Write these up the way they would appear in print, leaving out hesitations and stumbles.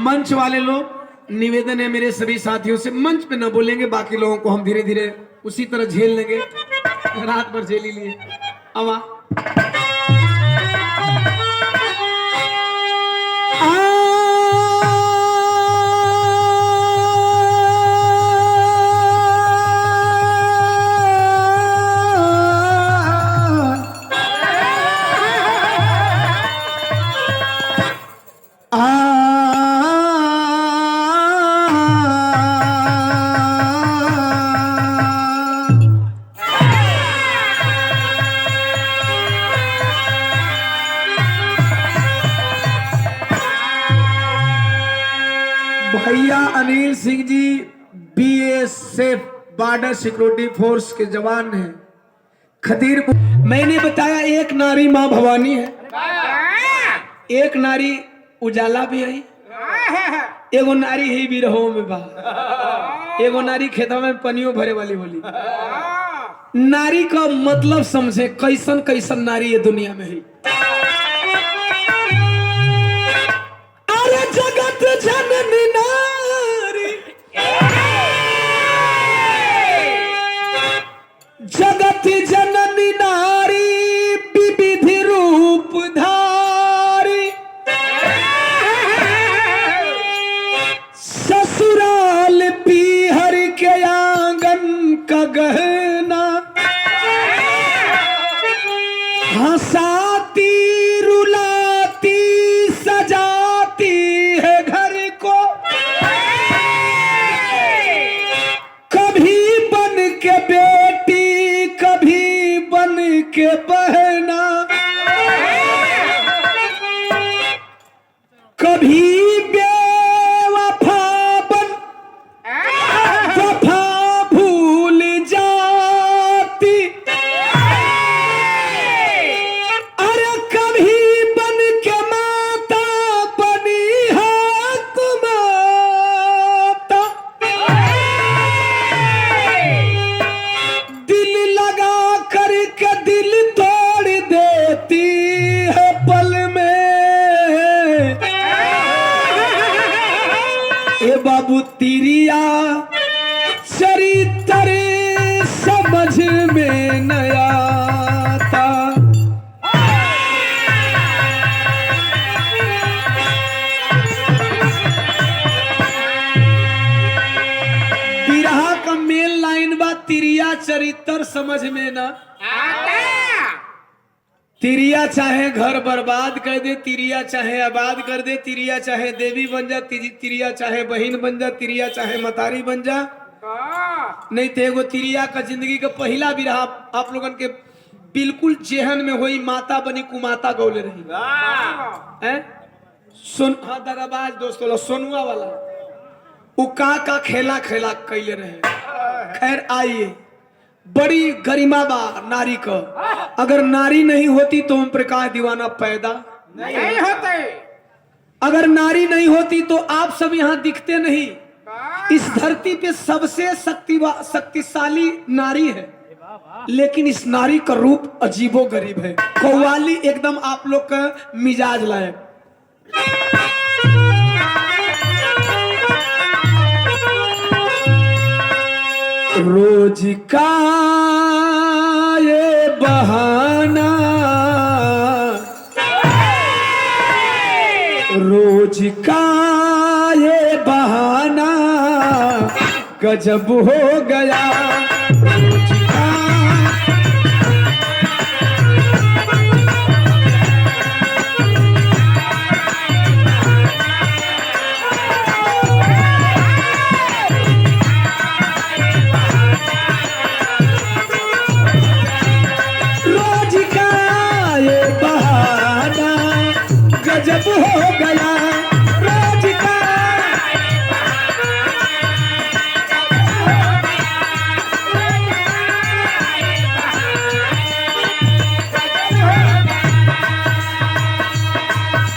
मंच वाले लोग, निवेदन है मेरे सभी साथियों से, मंच पे ना बोलेंगे, बाकी लोगों को हम धीरे धीरे उसी तरह झेल लेंगे, रात भर झेल ही लिए। अब भैया Anil Singh ji BSF border security force के जवान हैं। खतीर मैंने बताया एक नारी माँ भवानी है, एक नारी उजाला भी है, एगो नारी ही भी रहो में बा, एगो नारी खेतों में पनियों भरे वाली बोली। नारी का मतलब समझे, कैसन कैसन नारी ये दुनिया में है। अरे जगत जननी नारी, जगत जननी नारी विविध रूप धारी, ससुराल पीहर के आंगन का गहना, हंसाती रुलाती सजाती है घर को, कभी बन के बेटी कभी बन के बहना, कभी बेवफा बन वफा भूल जाती, अरे कभी बन के माता बनी है कुमाता, दिल लगा करके दिल तोड़ देती है पल में। ए बाबू तिरिया चरित्र समझ में न आता, बिरहा का मेन लाइन बा तिरिया चरित्र समझ में न आता। तिरिया चाहे घर बर्बाद कर दे, तिरिया चाहे आबाद कर दे, तिरिया चाहे देवी बन जा, तिरिया चाहे बहन बन जा, तिरिया चाहे मतारी बन जा, नहीं तो एगो तिरिया का जिंदगी का पहला बिरहा आप लोगन के बिल्कुल जेहन में होई, माता बनी कुमाता गौले रही हैं। सुन हाँ दगाबाज दोस्तों लो, सोनुआ वाला उ का खेला खेला कैले रहे। खैर आइए, बड़ी गरिमा बा नारी का, अगर नारी नहीं होती तो ओम प्रकाश दीवाना पैदा नहीं होते, अगर नारी नहीं होती तो आप सब यहाँ दिखते नहीं। इस धरती पे सबसे शक्तिशाली नारी है, लेकिन इस नारी का रूप अजीबो गरीब है। कव्वाली एकदम आप लोग का मिजाज लायक। रोज का ये बहाना, रोज का ये बहाना गजब हो गया। रोज का गजब हो गया, रोज का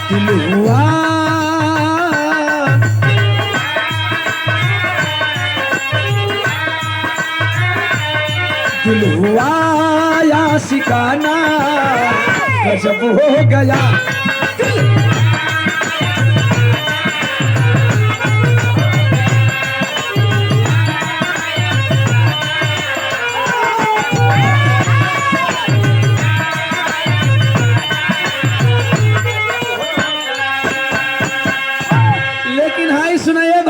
दिल हुआ दिल हुआ या शिकाना गजब हो गया।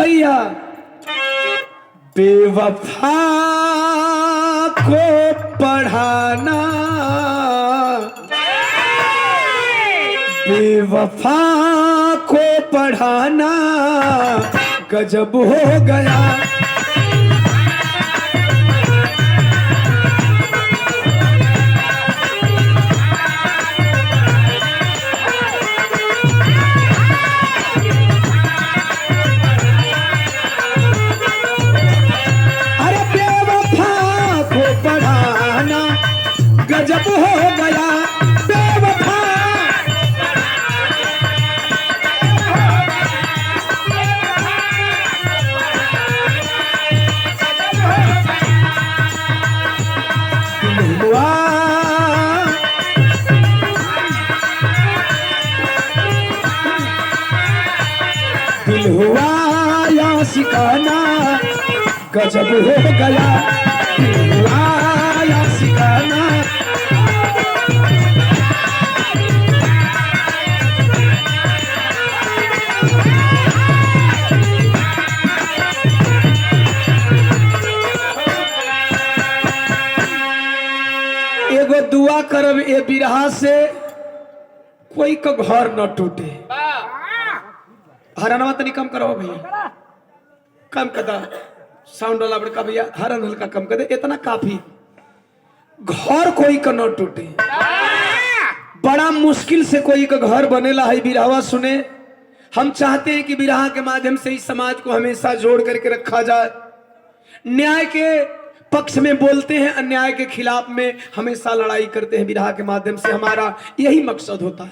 भैया बेवफा को पढ़ाना, बेवफा को पढ़ाना गजब हो गया। अरे बेवफा को पढ़ाना गजब हो गया, बेवफा हुआ, दिल हुआ या सिकाना गजब हो गया, दिल हुआ या सिकाना। एगो दुआ करब ए बिरहा से कोई का घर न टूटे। हरनवा तनी कम करो भैया, कम कर दा साउंड वाला बड़का भैया, हरन हल्का कम कर दे, इतना काफी। घर कोई का न टूटे, बड़ा मुश्किल से कोई का घर बनेला है। बिरहवा सुने, हम चाहते हैं कि बिरहा के माध्यम से इस समाज को हमेशा जोड़ करके रखा जाए। न्याय के पक्ष में बोलते हैं, अन्याय के खिलाफ में हमेशा लड़ाई करते हैं। बिरहा के माध्यम से हमारा यही मकसद होता है।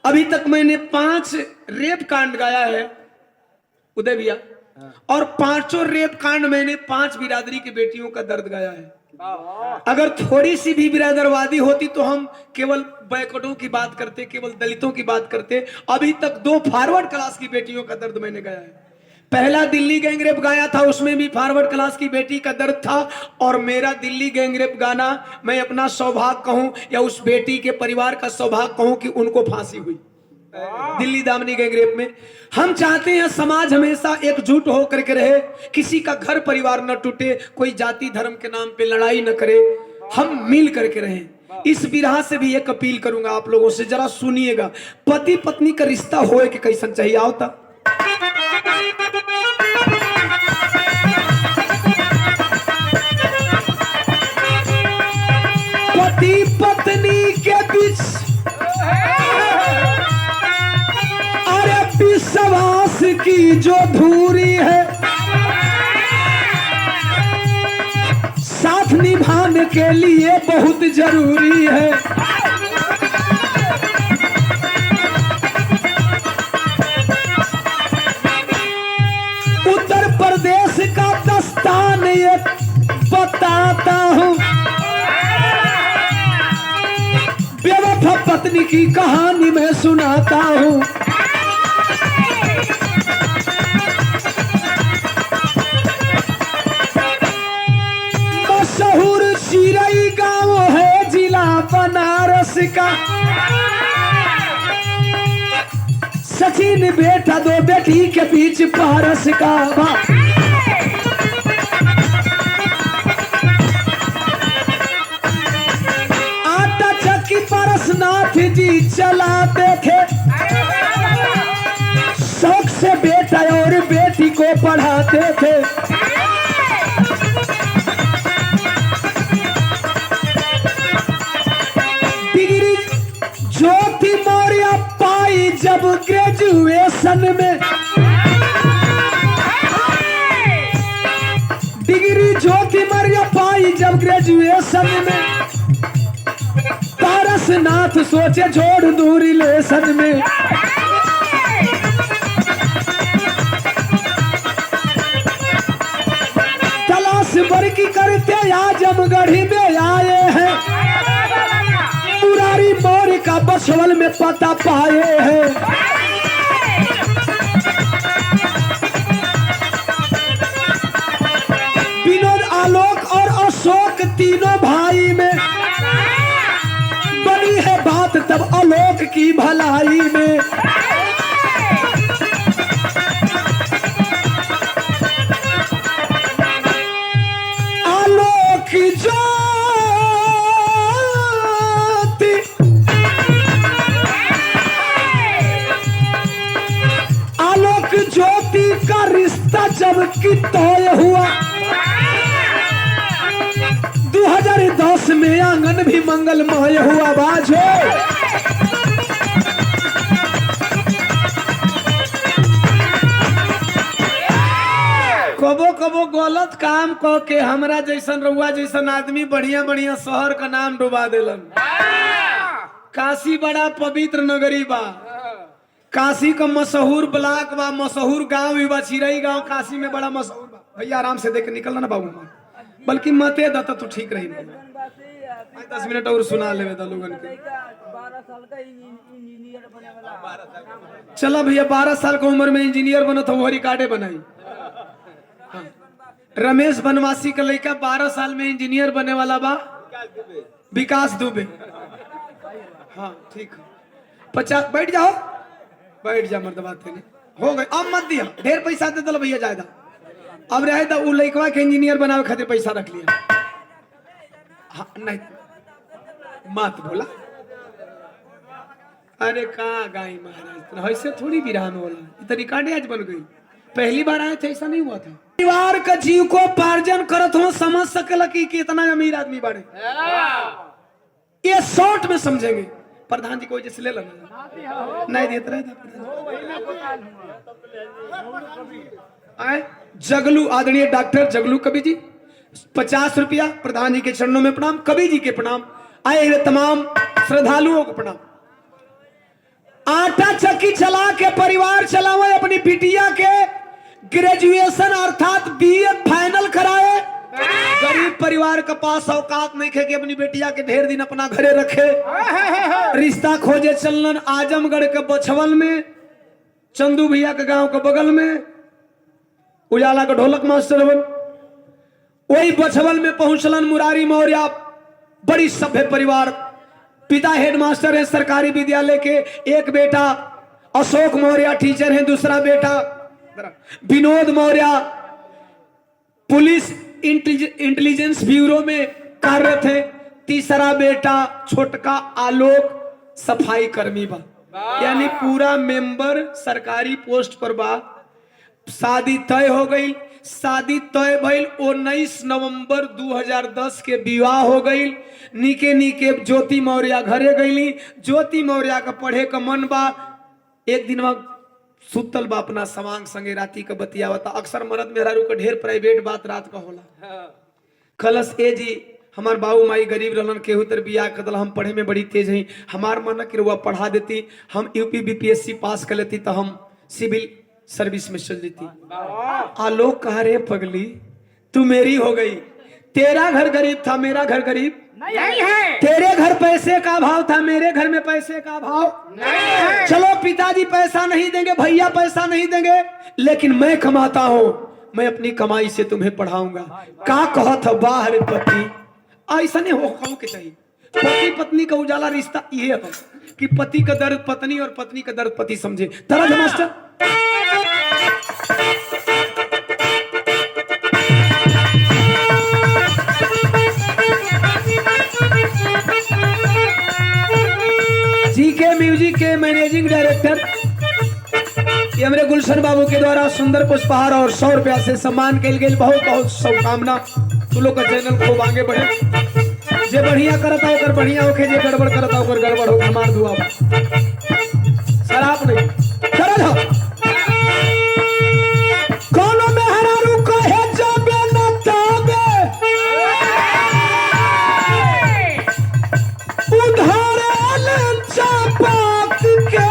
अभी तक मैंने 5 रेप कांड गाया है उदय भैया, और 5 रेप कांड मैंने 5 बिरादरी की बेटियों का दर्द गाया है। अगर थोड़ी सी भी बिरादरवादी होती तो हम केवल बैकवर्डों की बात करते, केवल दलितों की बात करते। अभी तक 2 फॉरवर्ड क्लास की बेटियों का दर्द मैंने गाया है। पहला दिल्ली गैंगरेप गाया था, उसमें भी फॉरवर्ड क्लास की बेटी का दर्द था। और मेरा दिल्ली गैंगरेप गाना मैं अपना सौभाग्य कहूं या उस बेटी के परिवार का सौभाग्य कहूं कि उनको फांसी हुई दिल्ली दामनी गैंगरेप में। हम चाहते हैं समाज हमेशा एकजुट होकर के रहे, किसी का घर परिवार न टूटे, कोई जाति धर्म के नाम पे लड़ाई न करे, हम मिल करके रहें। इस बिरहा से भी एक अपील करूंगा आप लोगों से, जरा सुनिएगा। पति पत्नी का रिश्ता होए कि कैसन चाहिए आवता। पति पत्नी के बीच अरे विश्वास की जो दूरी है, साथ निभाने के लिए बहुत जरूरी है। उत्तर प्रदेश का दस्तान ये बताता हूँ, बेवफा पत्नी की कहानी मैं सुनाता हूँ। मशहूर चिरई गांव है जिला बनारस का। सचिन बेटा 2 बेटी के बीच पारस का। आटा चक्की पारसनाथ जी चलाते थे, शौक से बेटा और बेटी को पढ़ाते थे। डिग्री ज्योति मौर्य पाई जब ग्रेजुएशन में, डिग्री ज्योति मौर्य पाई जब ग्रेजुएशन में, पारसनाथ सोचे छोड़ दूं रिलेशन में। तलाश बरकी करते आजमगढ़ी में आए हैं, मुरारी मौर्य का बसवल में पता पाए हैं। विनोद आलोक और अशोक तीनों भाई में बनी है बात तब आलोक की भलाई में। रिश्ता जब की तय हुआ 2010 में आंगन भी मंगलमय हुआ। बाजो कबो कबो गलत काम कह के हमरा जैसन रउआ जैसन आदमी बढ़िया बढ़िया शहर का नाम डुबा देलन। काशी बड़ा पवित्र नगरी बा, काशी का मशहूर ब्लॉक बा, मशहूर गांव भी बा, चिरई गांव काशी में बड़ा मशहूर बा। भैया आराम से देख के निकलना ना बाबू, बल्कि मते दता तो ठीक रही। 10 मिनट और सुना लेवे दा लोगन के। 12 साल का इंजीनियर बने वाला। चला भैया 12 साल की उम्र में इंजीनियर बना था, वो रिकॉर्डे बनाई। हाँ। रमेश बनवासी का लड़का 12 साल में इंजीनियर बने वाला बा, विकास दुबे। हाँ ठीक है, 50 बैठ जाओ, बैठ जा मर्द बात हो गई। अब मत दिया, ढेर पैसा दे दल भैया जायदा। अब रहे तो लड़कवा के इंजीनियर बनावे खातिर पैसा रख लिया। हाँ नहीं मत बोला, अरे कहाँ गाय महाराज, ऐसे थोड़ी विरान होला। तो रिकॉर्ड आज बन गई, पहली बार आए थे ऐसा नहीं हुआ था। परिवार का जीव को पार्जन करत हो, समझ सकेला कि कितना अमीर आदमी बाड़े, ये शॉर्ट में समझेंगे। प्रधान जी को जैसे ले लेना नहीं देते रहे आए। जगलू आदरणीय डॉक्टर जगलू कवि जी 50 रुपया प्रधान जी के चरणों में प्रणाम, कवि जी के प्रणाम, आए हुए तमाम श्रद्धालुओं को प्रणाम। आटा चक्की चला के परिवार चलावे, अपनी बिटिया के ग्रेजुएशन अर्थात बीए फाइनल कराए। गरीब परिवार के पास औकात नहीं खे कि अपनी बेटिया के ढेर दिन अपना घरे रखे। रिश्ता खोजे चलन आजमगढ़ के बछवल में, चंदू भैया के गांव के बगल में, उजाला का ढोलक मास्टर बन, वही बछवल में पहुंचलन मुरारी मौर्य, बड़ी सभ्य परिवार। पिता हेडमास्टर है सरकारी विद्यालय के, एक बेटा अशोक मौर्य टीचर है, दूसरा बेटा Vinod Maurya police intelligence bureau में कार्यरत है, तीसरा बेटा छोटका आलोक सफाई कर्मी बा, यानी पूरा मेंबर सरकारी पोस्ट पर बा। शादी तय हो गई, शादी तय भइल 19 नवंबर 2010 के विवाह हो गई। निके निके ज्योति मौर्य घरे गईली, ज्योति मौर्य का पढ़े का मन बा। एक दिन सुतल बा अपना समांग संगे, राती का बतियावता। अक्सर मरद मेहरारू का ढेर प्राइवेट बात रात का होला। खलस ए जी हमार बाबू माई गरीब रहलन, केहू तर बियाह कदल, हम पढ़े में बड़ी तेज हई, हमार मन कि रुआ पढ़ा देती, हम यूपी बीपीएससी पास कर लेती तो हम सिविल सर्विस में चल देती। आलोक कहा रे पगली तू मेरी हो गई, तेरा घर गरीब था मेरा घर गरीब नहीं है, तेरे घर पैसे का भाव था मेरे घर में पैसे का भाव नहीं है। चलो पिताजी पैसा नहीं देंगे, भैया पैसा नहीं देंगे, लेकिन मैं कमाता हूँ, मैं अपनी कमाई से तुम्हें पढ़ाऊंगा। का कहा था वाह रे पति, ऐसा नहीं हो कहूं के चाहिए। पति पत्नी का उजाला रिश्ता ये है कि पति का दर्द पत्नी और पत्नी का दर्द पति समझे। तरह मास्टर जी के म्यूजिक के मैनेजिंग डायरेक्टर ये हमारे गुलशन बाबू के द्वारा सुंदर पुष्पहार और 100 रुपया से सम्मान कल गई। बहुत बहुत शुभकामना, तू लोग का चैनल खूब आगे बढ़े। जे बढ़िया करता होकर बढ़िया होके, जे गड़बड़ करता होकर गड़बड़ होकर। हमार दुआ शराब नहीं चल जाओ। कोनो में हरारू कहे जाबे न ताबे, उधारे चापाक के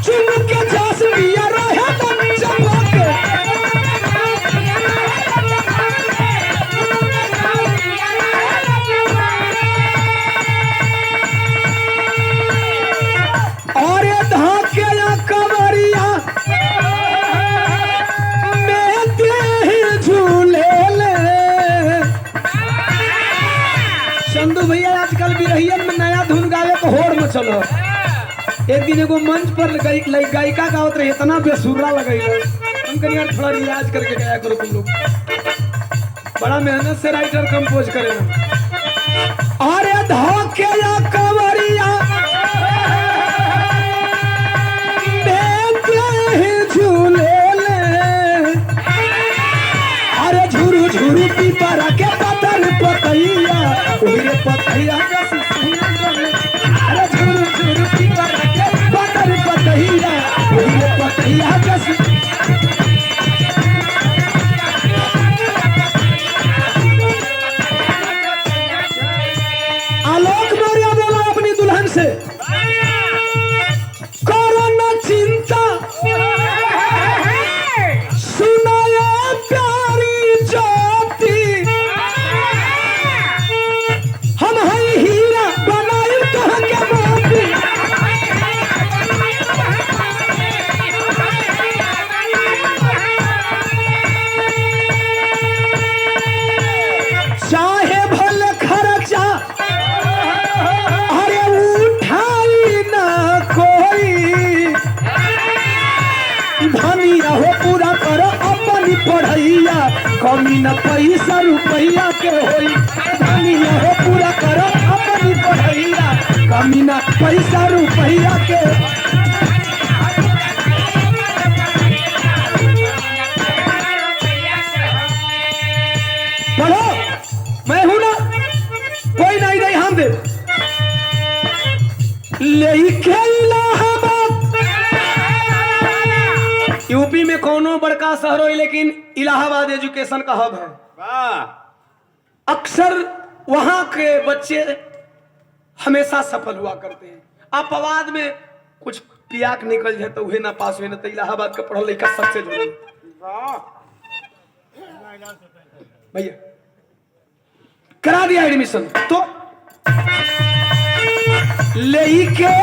चुन के जास पिया रहे न चपाक। और ये धाके या कवरिया में दे झूले ले। चंदू भैया आजकल बिरहियन में नया धुन गावे को होड़ में चलो। एक दिन एगो मंच पर गायिका गावत रही, इतना बेसुरा लगई हम कहीं यार थोड़ा रियाज करके गाया करो तुम लोग। बड़ा मेहनत से राइटर कंपोज करेगा। और ये धाके या कवरिया में पतहिया जैसी सैया डोले अरे झुर झुर पीवा के पतर पतहिया हिले पतहिया जैसी आलोक मौर्य बोला अपनी दुल्हन से करो न चिंता सुनाए प्यारी ज्योति हम हैं हीरा बनाई कहाँ के मोती चाहे भले खर्चा अरे उठाई ना कोई धनिया हो पूरा करो अपनी पढ़ैया कमी न पैसा रुपैया के होई धनिया हो पूरा करो अपनी पढ़ैया कमी न पैसा रुपैया के पढ़ो मैं हूं ना कोई नहीं दे हम दे लेके इलाहाबाद यूपी में कोनो बड़का शहर हो लेकिन इलाहाबाद एजुकेशन का हब है अक्सर वहां के बच्चे हमेशा सफल हुआ करते हैं अपवाद में कुछ पियाक निकल जाए तो उहे ना पास हुए ना तो इलाहाबाद का पढ़ल लिखा सबसे जुड़े भैया करा दिया एडमिशन तो लेके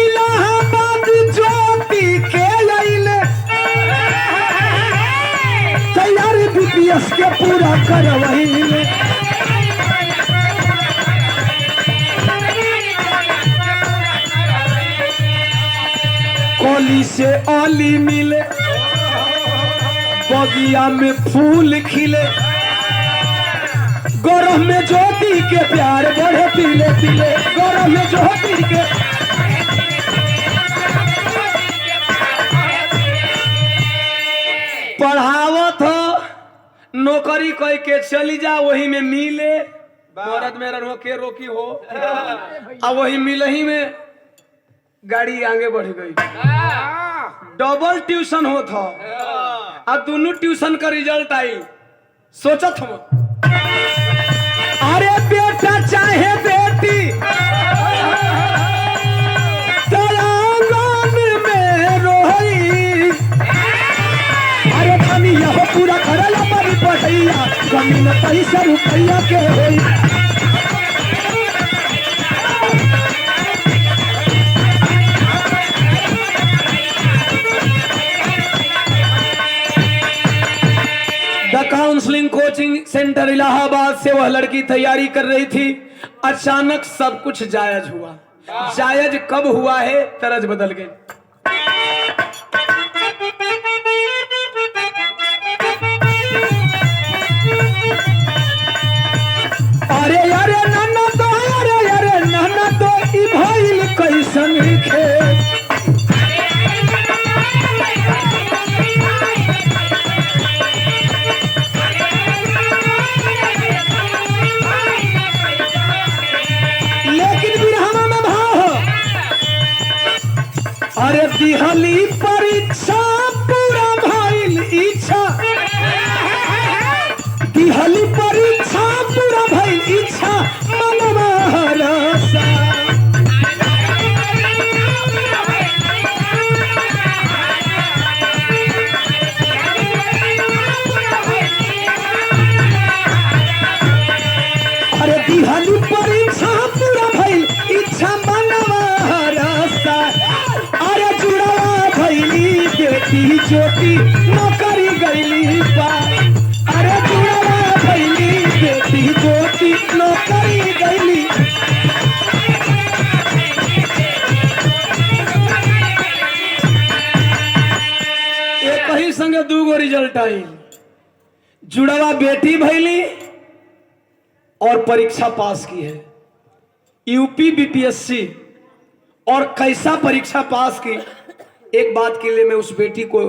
इलाहाबाद ज्योति के लैले तैयारी बीपीएस के पूरा करवहिले कली से आली मिले बगिया में फूल खिले गौरव में ज्योति के प्यार बढ़े पीले पीले गौरव में ज्योति के पढ़ावत हो नौकरी कह के चली जा वही में मिले औरत मेरा रोके रोकी हो अब वही मिले ही में गाड़ी आगे बढ़ गई डबल ट्यूशन हो था अब दोनों ट्यूशन का रिजल्ट आई सोचत हो अरे बेटा चाहे बेटी तलांगन में रोई अरे धनिया हो पूरा करला बड़ी पढ़ैया कमी न पैसा रुपैया के होई the counselling coaching centre Allahabad से वह लड़की तैयारी कर रही थी अचानक सब कुछ जायज हुआ जायज कब हुआ है तरज बदल गई अरे अरे नाना तो अरे नाना तो ई भइल कैसन खेल अरे दिहली परीक्षा पूरा भइल इच्छा दिहली परीक्षा पूरा भइल इच्छा मनवा हरसा अरे दिहली परीक्षा पूरा भइल इच्छा मनवा हरसा बेटी ज्योति नौकरी गईली पार अरे जुड़वा भइली बेटी ज्योति नौकरी गईली एक ही संगे दूगो रिजल्ट आई जुड़वा बेटी भइली और परीक्षा पास की है यूपी बीपीएससी और कैसा परीक्षा पास की एक बात के लिए मैं उस बेटी को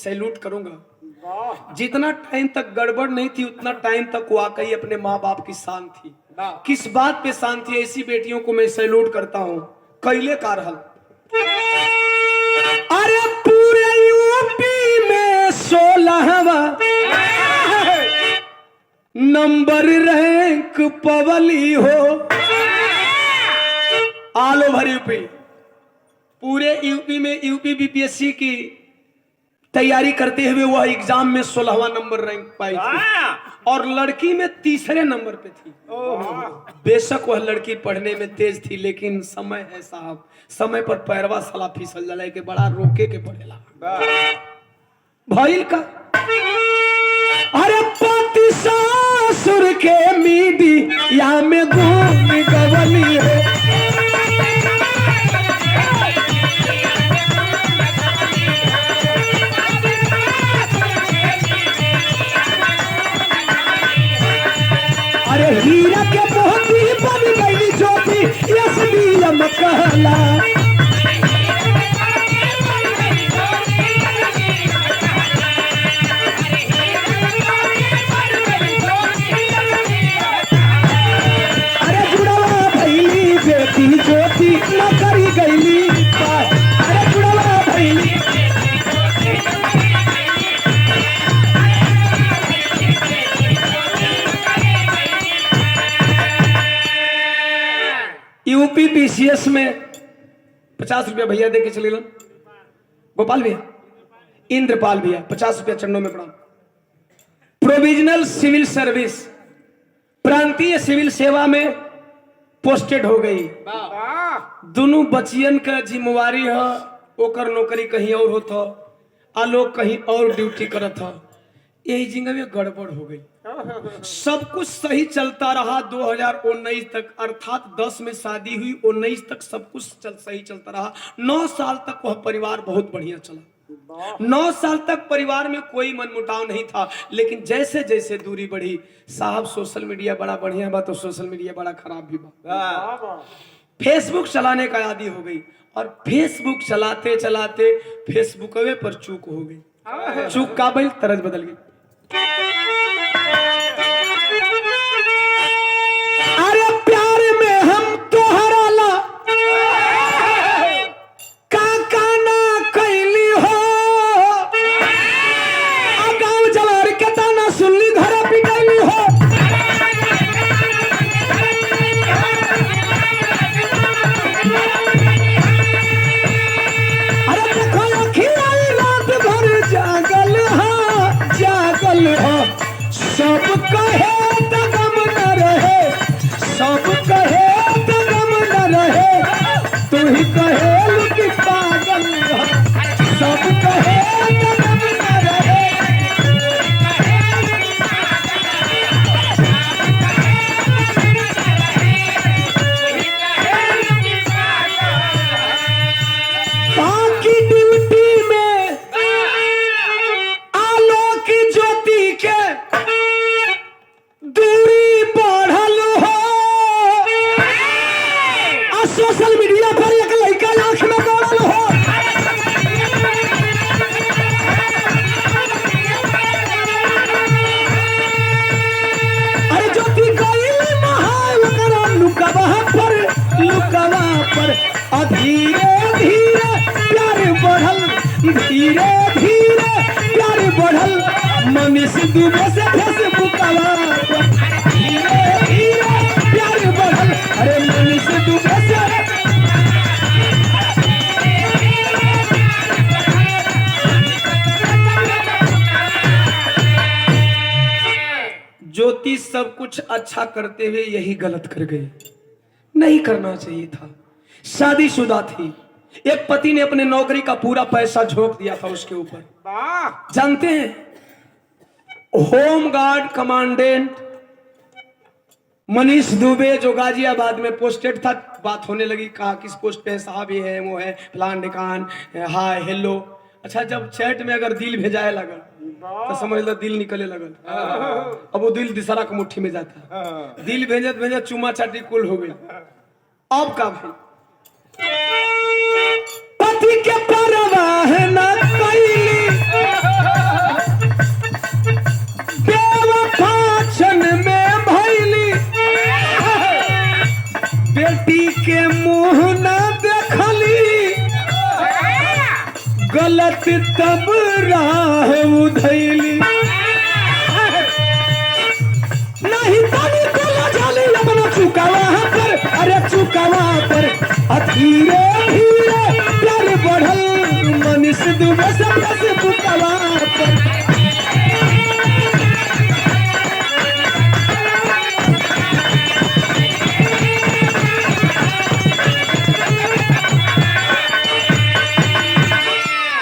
सैल्यूट करूंगा जितना टाइम तक गड़बड़ नहीं थी उतना टाइम तक वाकई अपने माँ बाप की शान थी किस बात पे शांति है? ऐसी बेटियों को मैं सैल्यूट करता हूँ। कैले का रहल, अरे पूरे यूपी में 16वां नंबर रैंक पवली हो। ऑल ओवर यूपी, पूरे यूपी में यूपी बीपीएससी की तैयारी करते हुए वह एग्जाम में 16वां नंबर रैंक पाई थी और लड़की में तीसरे नंबर पे थी। बेशक वह लड़की पढ़ने में तेज थी, लेकिन समय है साहब, समय पर पैरवा साला फिसल जाला के बड़ा रोके के पड़ेला भइल का। अरे पति ससुर के मीडिया में घूम गवली है। अरे हीरा के मोती बन गई ज्योति एसडीएम कहला। अरे जुड़वा भैली बेटी ज्योति न करी गईली। अरे जुड़वा भैली यूपी पीसीएस में 50 रुपया भैया दे के चले लो। गोपाल भैया, इंद्रपाल भैया 50 रुपया चंडों में प्रणाम। प्रोविजनल सिविल सर्विस, प्रांतीय सिविल सेवा में पोस्टेड हो गई। दोनों बचियन का जिम्मेवारी है, ओकर नौकरी कहीं और होता, आ लोग कहीं और ड्यूटी करत है। यही जिंदगी में गड़बड़ हो गई। सब कुछ सही चलता रहा 2019 तक, अर्थात 10 में शादी हुई, 19 तक सब कुछ सही चलता रहा। 9 साल तक वह परिवार बहुत बढ़िया चला। 9 साल तक परिवार में कोई मनमुटाव नहीं था, लेकिन जैसे जैसे दूरी बढ़ी साहब, सोशल मीडिया बड़ा बढ़िया बा तो सोशल मीडिया बड़ा खराब भी बा। फेसबुक चलाने का आदी हो गई और फेसबुक चलाते चलाते फेसबुकवे पर चूक हो गई। चूक का भाई तरज बदल गई। अरे प्यार में हम तोहरा ला काका ना कैली हो। गाँव जवार के ताना सुनली घर पिटैली हो। अरे देखो अखिया रात भर जागल हा, जागल हा। सब कहे तो गम न रहे, सब कहे तो गम न रहे, तू ही कहे लुकी पागल हा। सब कहे तो गम न रहे। बाकी ड्यूटी में आलोक ज्योति के दूरी बढ़ल हो। आ सोशल मीडिया पर एक लड़का आंख में गड़ल हो। अरे ज्योति गई महाल करा लुकवा पर धीरे धीरे प्यार बढ़ल, धीरे धीरे प्यार बढ़ल। मनीष दुबे से फेसबुक धीरे धीरे प्यार बढ़ल। अरे मनीष दुबे से ज्योति सब कुछ अच्छा करते हुए यही गलत कर गई। नहीं करना चाहिए था। शादीशुदा थी, एक पति ने अपने नौकरी का पूरा पैसा झोंक दिया था उसके ऊपर। जानते हैं, home guard commandant Manish Dubey जो गाजियाबाद में पोस्टेड था, बात होने लगी, कहा किस पोस्ट पे है साहब, ये है वो है फलान ढिकान, हाय हेलो। अच्छा, जब चैट में अगर दिल भेजाए लगल तो समझ लो दिल निकले लगल। अब वो दिल दूसरा के मुट्ठी में जाता, दिल भेजत भेजत चुमा चाटी कुल हो गया। अब का भाई पति के परवाह न कैली, बेवफा क्षण में भैली। बेटी के मुंह ना देखली गलत तब राह उधैली नहीं ताली कोला जाली अपना चुकावा पर अरे चुकावा पर धीरे धीरे प्यार बढ़ल मनीष दुबे से चुकावा पर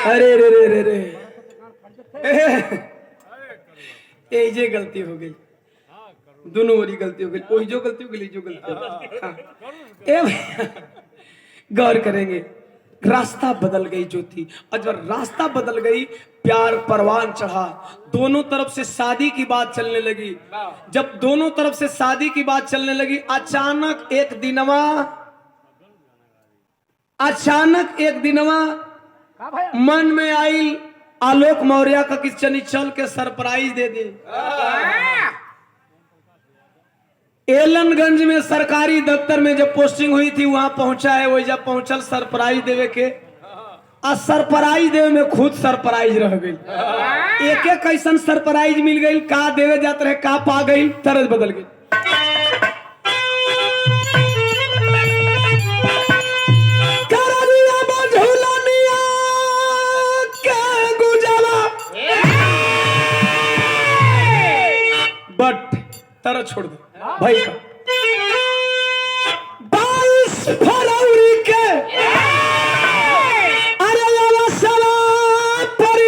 अरे रे रे रे रे ये जे गलती हो गई दोनों ओरी गलती हो गई वही जो गलती हो गई जो गलती हो गई गौर करेंगे रास्ता बदल गई जो थी और जब रास्ता बदल गई प्यार परवान चढ़ा दोनों तरफ से शादी की बात चलने लगी जब दोनों तरफ से शादी की बात चलने लगी अचानक एक दिनवा मन में आई आलोक मौर्य का किस चनी चल के सरप्राइज दे दे एलनगंज में सरकारी दफ्तर में जब पोस्टिंग हुई थी वहां पहुंचा है वही जब पहुंचल सरप्राइज देवे के आ सरप्राइज देवे में खुद सरप्राइज रह गई एक एक कैसन सरप्राइज मिल गई का देवे जात रहे का पा गई तरज बदल गई बट तरह छोड़ दो भाई का 22 फरवरी के अरे सलाम पर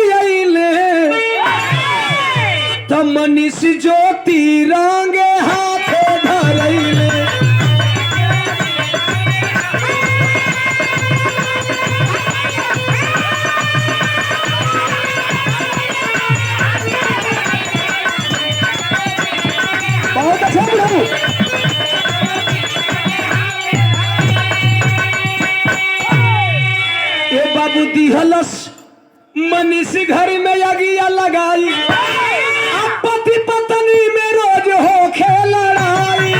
तो मनीष ज्योति रंगे हाथे धरैले बहुत अच्छा प्रभु ए बाबू दिहलस मनीष घर में यगिया लगाई पति पत्नी में रोज हो खेल लड़ाई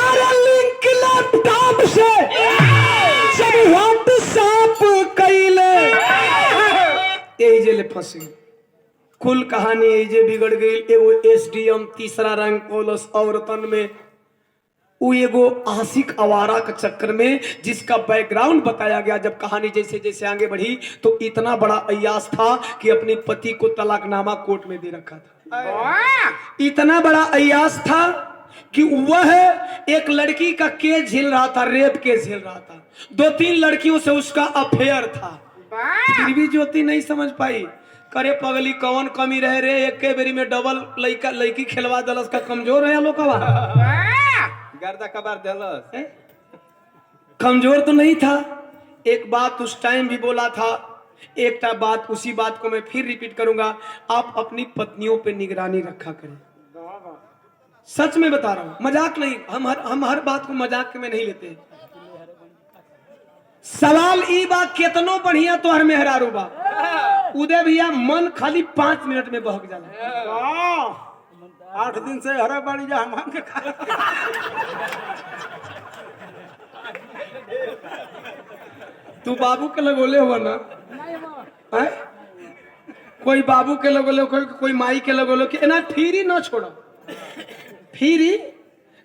अरे लिंक लैपटॉप से जब व्हाट्सएप कैले एजे फंस गई कुल कहानी एजे बिगड़ गई एगो एसडीएम तीसरा रैंक पोलस औरतन में वो एगो आशिक आवारा के चक्कर में जिसका बैकग्राउंड बताया गया जब कहानी जैसे जैसे आगे बढ़ी तो इतना बड़ा अय्यास था कि अपने पति को तलाकनामा कोर्ट में दे रखा था इतना बड़ा अय्यास था कि वह एक लड़की का केस झेल रहा था रेप केस झेल रहा था 2-3 लड़कियों से उसका अफेयर था फिर भी ज्योति नहीं समझ पाई करे पगली कौन कमी रहे रे एक के बेरी में डबल लड़की खेलवा दलस का कमजोर है लोकवा गर्दा कबार दलस कमजोर तो नहीं था एक बात उस टाइम भी बोला था एक बात उसी बात को मैं फिर रिपीट करूंगा आप अपनी पत्नियों पे निगरानी रखा करें सच में बता रहा हूं मजाक नहीं हम हर बात को मजाक में नहीं लेते सवाल ई बा केतनो बढ़िया तो हर मेहरारू बा उदय भैया मन खाली 5 मिनट में बहक जाला 8 दिन से हरा बाड़ी जा हम के खा तू बाबू के लगोले हुआ ना है? कोई बाबू के लगोले कोई माई के लगोले कि ना फिर ना छोड़ा फिर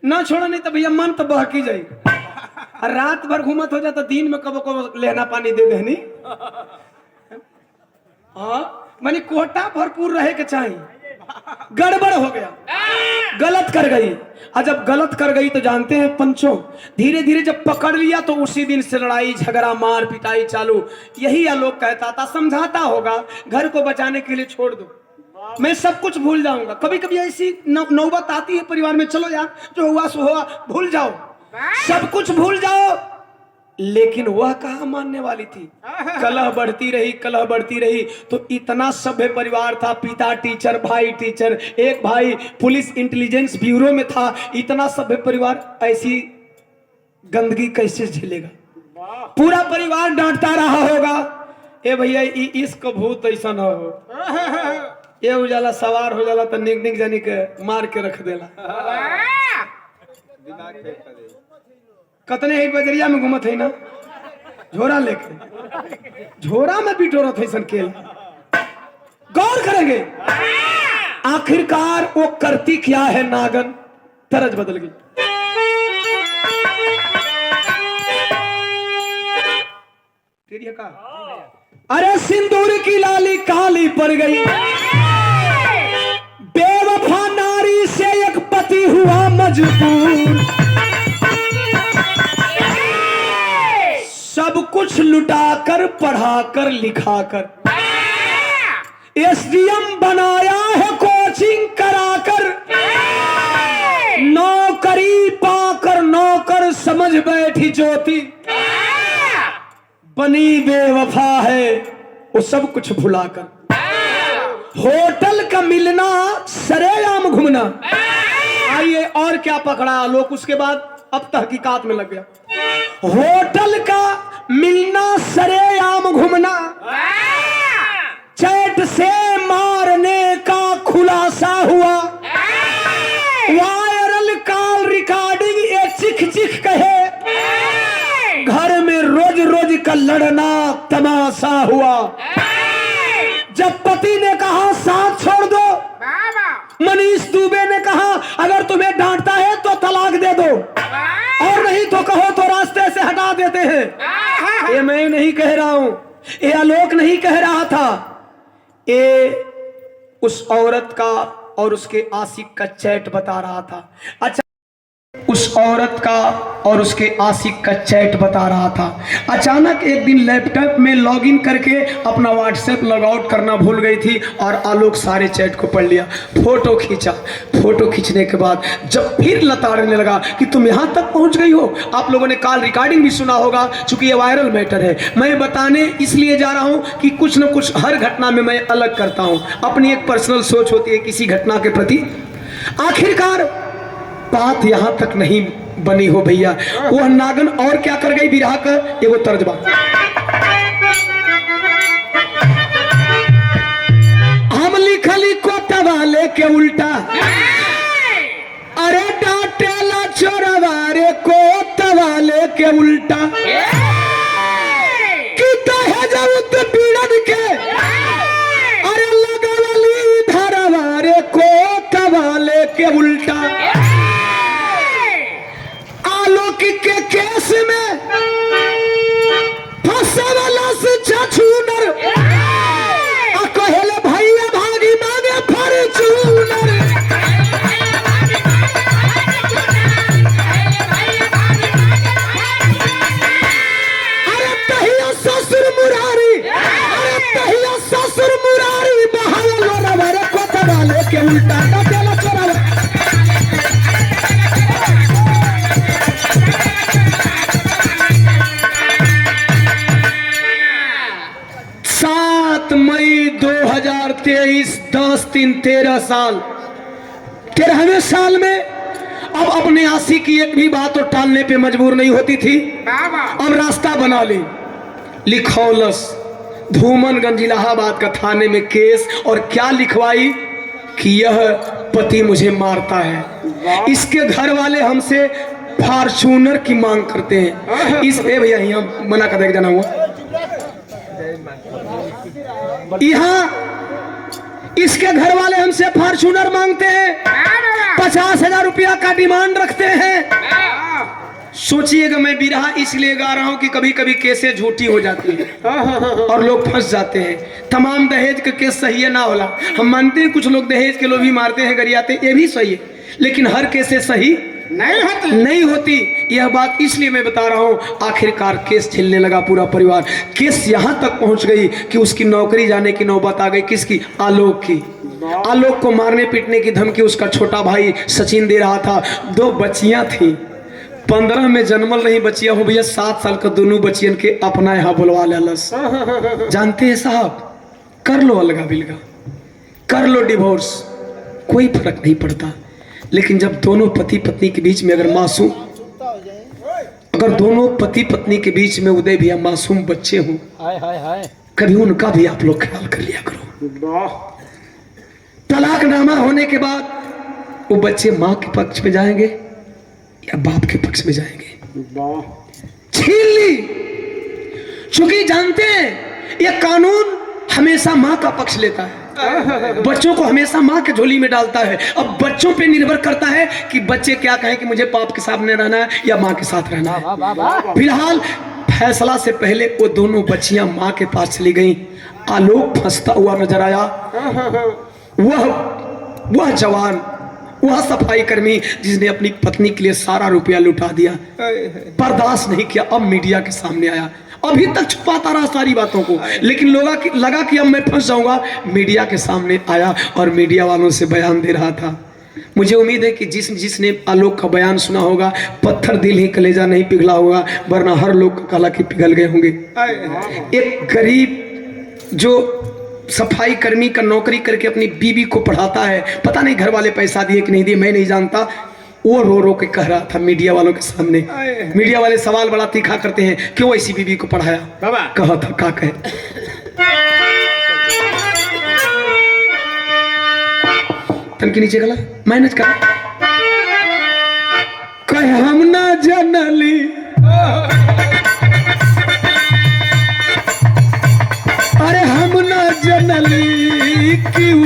ना छोड़ा नहीं तो भैया मन तो बहकी जाए रात भर घूमत हो जाता दिन में कबो कबो लेना पानी दे देनी हाँ मानी कोटा भरपूर रहे के चाहिए गड़बड़ हो गया गलत कर गई और जब गलत कर गई तो जानते हैं पंचों धीरे धीरे जब पकड़ लिया तो उसी दिन से लड़ाई झगड़ा मार पिटाई चालू यही आलोक कहता था समझाता होगा घर को बचाने के लिए छोड़ दो मैं सब कुछ भूल जाऊंगा कभी कभी ऐसी नौबत आती है परिवार में चलो यार जो हुआ सो हुआ भूल जाओ सब कुछ भूल जाओ लेकिन वह कहाँ मानने वाली थी कलह बढ़ती रही तो इतना सभ्य परिवार था पिता टीचर भाई टीचर एक भाई पुलिस इंटेलिजेंस ब्यूरो में था इतना सभ्य परिवार ऐसी गंदगी कैसे झेलेगा पूरा परिवार डांटता रहा होगा ए भैया इसको भूत ऐसा न हो, ये उजाला सवार हो जाला तो निक निक जानी के मार के रख देला। दिमाग फेंक कर दे। कतने ही बजरिया में घूमत है ना, झोरा लेके, झोरा में बिटोरत है सन केल। गौर करेंगे आखिरकार वो करती क्या है नागन, तरज बदल गई। तेरी का अरे सिंदूर की लाली काली पड़ गई, बेवफा नारी से एक पति हुआ मजबूर, सब कुछ लुटाकर पढ़ाकर लिखाकर, एसडीएम बनाया है कोचिंग कराकर, नौकरी पाकर नौकर समझ बैठी ज्योति, बनी बेवफा है वो सब कुछ भुलाकर, होटल का मिलना सरेआम घूमना। आइए और क्या पकड़ा लोग, उसके बाद अब तहकीकात में लग गया। होटल का मिलना सरेआम घूमना, चैट से मारने का खुलासा हुआ, वायरल कॉल रिकॉर्डिंग ये चिख चिख कहे, घर में रोज रोज का लड़ना तमाशा हुआ। जब पति ने कहा साथ छोड़ दो, मनीष दुबे ने कहा अगर तुम्हें डांटता है तो तलाक दे दो, और नहीं तो कहो तो रास्ते से हटा देते हैं। ये मैं नहीं कह रहा हूं, ये आलोक नहीं कह रहा था, ये उस औरत का और उसके आशिक का चैट बता रहा था। अच्छा, उस औरत का और उसके आशिक का चैट बता रहा था। अचानक एक दिन लैपटॉप में लॉगिन करके अपना व्हाट्सएप लॉग आउट करना भूल गई थी और आलोक सारे चैट को पढ़ लिया, फोटो खींचा। फोटो खींचने के बाद जब फिर लताड़ने लगा कि तुम यहाँ तक पहुँच गई हो। आप लोगों ने कॉल रिकॉर्डिंग भी सुना होगा, चूंकि ये वायरल मैटर है। मैं बताने इसलिए जा रहा हूँ कि कुछ न कुछ हर घटना में मैं अलग करता हूँ, अपनी एक पर्सनल सोच होती है किसी घटना के प्रति। आखिरकार बात यहां तक नहीं बनी हो भैया, वह नागन और क्या कर गई, बिरहा का एगो तर्जबा। हम लिखली कोतवाले के उल्टा, अरे डांटेला चोरवारे कोतवाले के उल्टा, कि दहेज पीड़न के अरे लगवली धरवारे कोतवाले के उल्टा। आलोक के केस में फंसवाला से छछूनर, कहले भैया भागी मांगे फॉर्च्यूनर। अरे तहिया ससुर मुरारी, अरे तहिया ससुर मुरारी, बहावलो रवारे कोतवाले के उल्टा डाटेला चोरवा। मई 2023 10/3/13 साल, 13वें साल में अब अपने आशिक की एक भी बात तो टालने पे मजबूर नहीं होती थी। अब रास्ता बना ली, लिखौलस धूमनगंज इलाहाबाद का थाने में केस, और क्या लिखवाई कि यह पति मुझे मारता है। इसके घर वाले हमसे फॉर्च्यूनर की मांग करते हैं। इस भैया यहाँ मना कर जाना हुआ, यहाँ इसके घर वाले हमसे फॉर्च्यूनर मांगते हैं, 50,000 रुपया का डिमांड रखते हैं। सोचिएगा, मैं बिरहा इसलिए गा रहा हूं कि कभी कभी केसें झूठी हो जाती हैं और लोग फंस जाते हैं। तमाम दहेज का केस सही है ना होला, हम मानते हैं कुछ लोग दहेज के लोग भी मारते हैं, गरियाते हैं, ये भी सही है, लेकिन हर केसें सही नहीं होती। यह बात इसलिए मैं बता रहा हूं। आखिरकार केस झेलने लगा पूरा परिवार। केस यहां तक पहुंच गई कि उसकी नौकरी जाने की नौबत आ गई। किसकी? आलोक की। आलोक को मारने पीटने की धमकी उसका छोटा भाई सचिन दे रहा था। 2 बच्चियां थी, 15 में जन्मल नहीं बच्चियां हो भैया, 7 साल का दोनों बच्चियन के अपना यहाँ बुलवा लस। जानते हैं साहब, कर लो अलगा बिलगा, कर लो डिवोर्स, कोई फर्क नहीं पड़ता। लेकिन जब दोनों पति पत्नी के बीच में अगर मासूम, अगर दोनों पति पत्नी के बीच में उदय भैया मासूम बच्चे हों, कभी उनका भी आप लोग ख्याल कर लिया करो। वाह तलाकनामा होने के बाद वो बच्चे माँ के पक्ष में जाएंगे या बाप के पक्ष में जाएंगे। वाह छीन ली, क्योंकि जानते हैं ये कानून हमेशा माँ का पक्ष लेता है, बच्चों को हमेशा माँ के झोली में डालता है। अब बच्चों पे निर्भर करता है कि बच्चे क्या कहें कि मुझे बाप के सामने रहना है या माँ के साथ रहना है। फिलहाल फैसला से पहले वो दोनों बच्चियां माँ के पास चली गईं। आलोक फंसता हुआ नजर आया। वह जवान, वह सफाई कर्मी जिसने अपनी पत्नी के लिए सारा रुपया लुटा दिया, बर्दाश्त नहीं किया, अब मीडिया के सामने आया। अभी तक छुपाता रहा सारी बातों को, लेकिन लगा कि अब मैं फंस जाऊंगा। मीडिया के सामने आया और मीडिया वालों से बयान दे रहा था। मुझे उम्मीद है कि जिसने आलोक का बयान सुना होगा, पत्थर दिल ही कलेजा नहीं पिघला होगा, वरना हर लोग का कला की पिघल गए होंगे। एक गरीब जो सफाई कर्मी का नौकरी करके अपनी बीवी को पढ़ाता है, पता नहीं घर वाले पैसा दिए कि नहीं दिए, मैं नहीं जानता, वो रो रो के कह रहा था मीडिया वालों के सामने। मीडिया वाले सवाल बड़ा तीखा करते हैं, क्यों ऐसी बीवी को पढ़ाया? कहा था का कहे तन के नीचे गला मेहनत कर कहे हम ना जनली, अरे हम ना जनली क्यों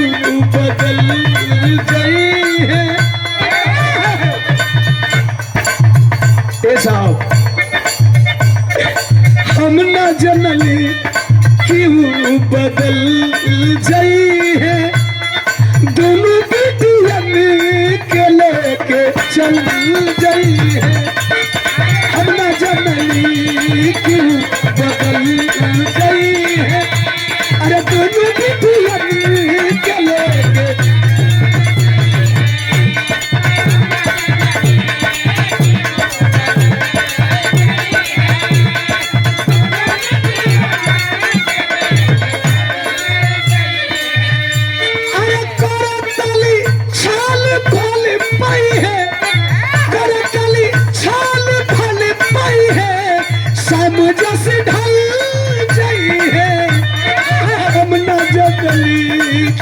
बदल गई है। साहब हम ना जनली क्यों बदल गई है, दोनों बेटियन के लेके चल गई है। हम ना जनली क्यों बदल गई है, अरे दोनों बेटियन के लेके।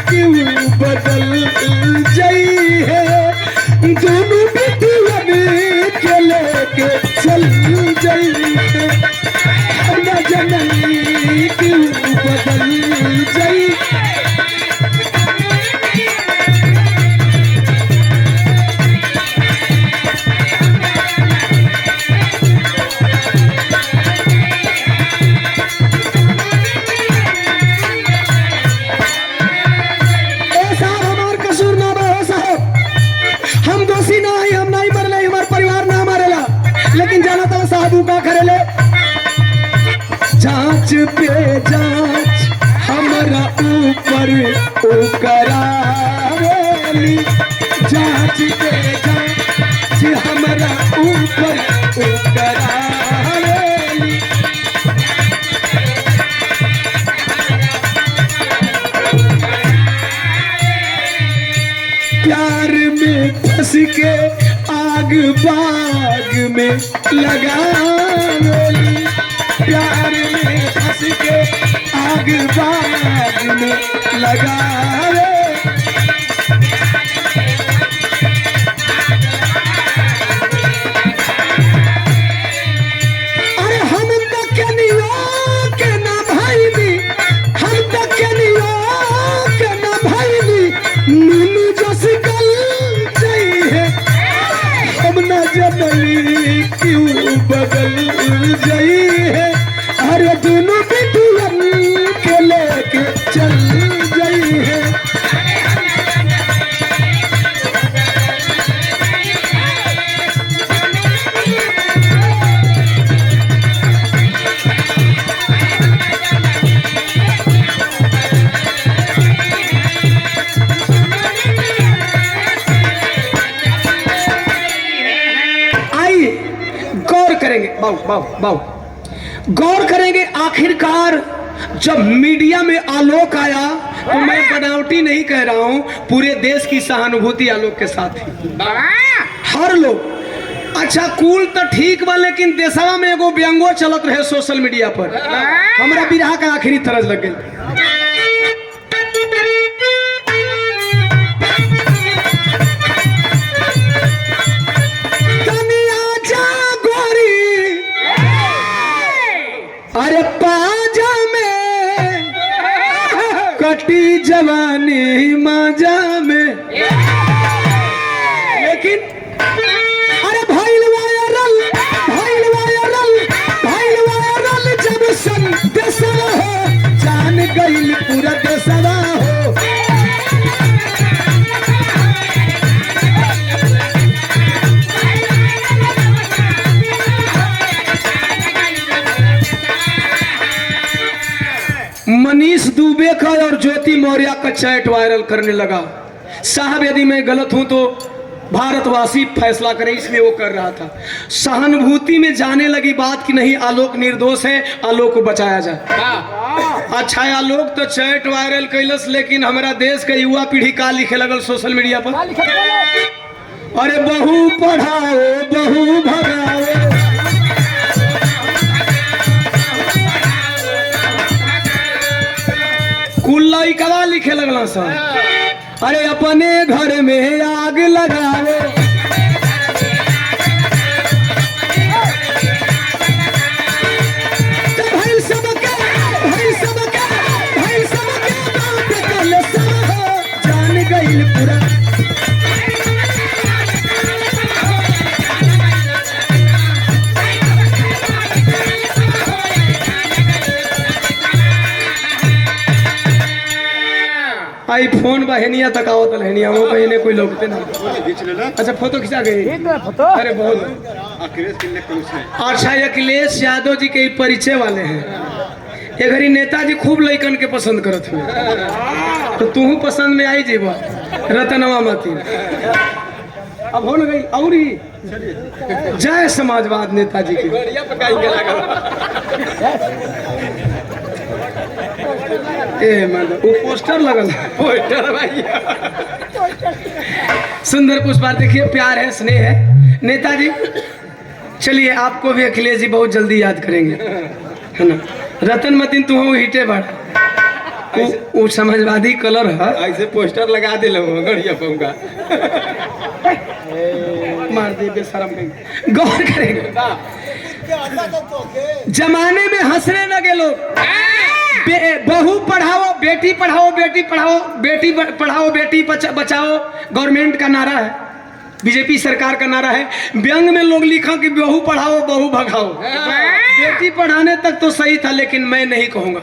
क्यों बदल गई है, दोनों बेटियन के लेके चल गई है। न जननी क्यों बदल गई। जांच पे जांच हमारा ऊपर करावेली, जांच पे जांच हमारा ऊपर करावेली। प्यार में फंस के आग बाग में लगावेली, प्यार में फंस के आग बाग में लगावे। अरे हम तो कनियो के ना भाई भी, हम तो कनियो के ना भाई भी, नीलू जस कल चाहिए। हम ना जनली क्यों बदल गई है, अरे दोनों बेटियन के लेके चल गई है। आइए गौर करेंगे, बाऊ बाऊ बाऊ गौर करेंगे। आखिरकार जब मीडिया में आलोक आया तो मैं बनावटी नहीं कह रहा हूं, पूरे देश की सहानुभूति आलोक के साथ थी। हर लोग अच्छा कूल तो ठीक बा, लेकिन देशवा में एगो व्यंगो चलत रहे सोशल मीडिया पर, हमरा बिरहा का आखिरी तरस लग गई। अरे पाजा में कटी जवानी माजा में, लेकिन अरे भइल वायरल जब सन देशवा हो, जान गइल पूरा देशवा हो। मनीष दुबे का और ज्योति मौर्य का चैट वायरल करने लगा। साहब यदि मैं गलत हूं तो भारतवासी फैसला करें, इसलिए वो कर रहा था। सहानुभूति में जाने लगी बात कि नहीं आलोक निर्दोष है, आलोक को बचाया जाए। अच्छा आलोक तो चैट वायरल कैलस, लेकिन हमारा देश का युवा पीढ़ी का लिखे लगल सोशल मीडिया पर, अरे बहू पढ़ाओ बहू भगाओ, कुल्ला कवा लिखे लगला सर, अरे अपने घर में आग लगाओ। भाई सबके बात कल सब हो, जान गइल पूरा। आईफोन बहनिया तक आवत लहनिया वो बहने कोई लोग ना। अच्छा फोटो खिंचा गई, अरे बहुत अच्छा। अखिलेश यादव जी के परिचय वाले हैं, ये घड़ी नेताजी खूब लइकन के पसंद करत हुए, तो तू पसंद में आई जीवा रतनवा मती। अब हो न गई और ही जय समाजवाद नेताजी की। ए मतलब वो पोस्टर लगल, पोस्टर भाई सुंदर पुष्पार देखिए, प्यार है स्नेह है नेताजी। चलिए आपको भी अखिलेश जी बहुत जल्दी याद करेंगे, है ना। रतन मतीन तू हो हिटे बड़ वो समाजवादी कलर है, ऐसे पोस्टर लगा दे गड़िया पऊंगा मार दे बेशरम कहीं। गौर करेंगे जमाने में हंसने लगे लोग, बहू पढ़ाओ बेटी पढ़ाओ, बेटी पढ़ाओ बेटी पढ़ाओ बेटी बचाओ गवर्नमेंट का नारा है, बीजेपी सरकार का नारा है। व्यंग में लोग लिखा कि बहू पढ़ाओ बहू भगाओ। बेटी पढ़ाने तक तो सही था, लेकिन मैं नहीं कहूंगा,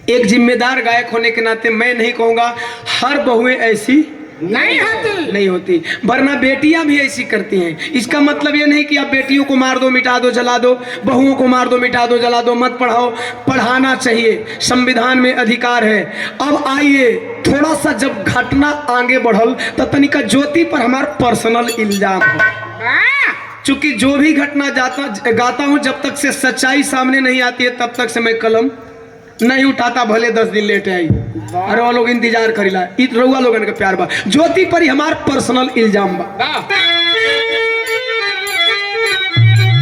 एक जिम्मेदार गायक होने के नाते मैं नहीं कहूंगा हर बहुएं ऐसी नहीं होती, वरना बेटियां भी ऐसी करती हैं। इसका मतलब ये नहीं कि आप बेटियों को मार दो मिटा दो जला दो, बहुओं को मार दो मिटा दो जला दो, मत पढ़ाओ। पढ़ाना चाहिए, संविधान में अधिकार है। अब आइए थोड़ा सा जब घटना आगे बढ़ल तो तनिका ज्योति पर हमारा पर्सनल इल्जाम है, चूंकि जो भी घटना गाता हूं जब तक से सच्चाई सामने नहीं आती है तब तक से मैं कलम नहीं उठाता, भले 10 दिन लेट आई। अरे वो लोग इंतजार करिला, रउआ लोगन के प्यार बा। ज्योति पर ही हमार पर्सनल इल्जाम बा।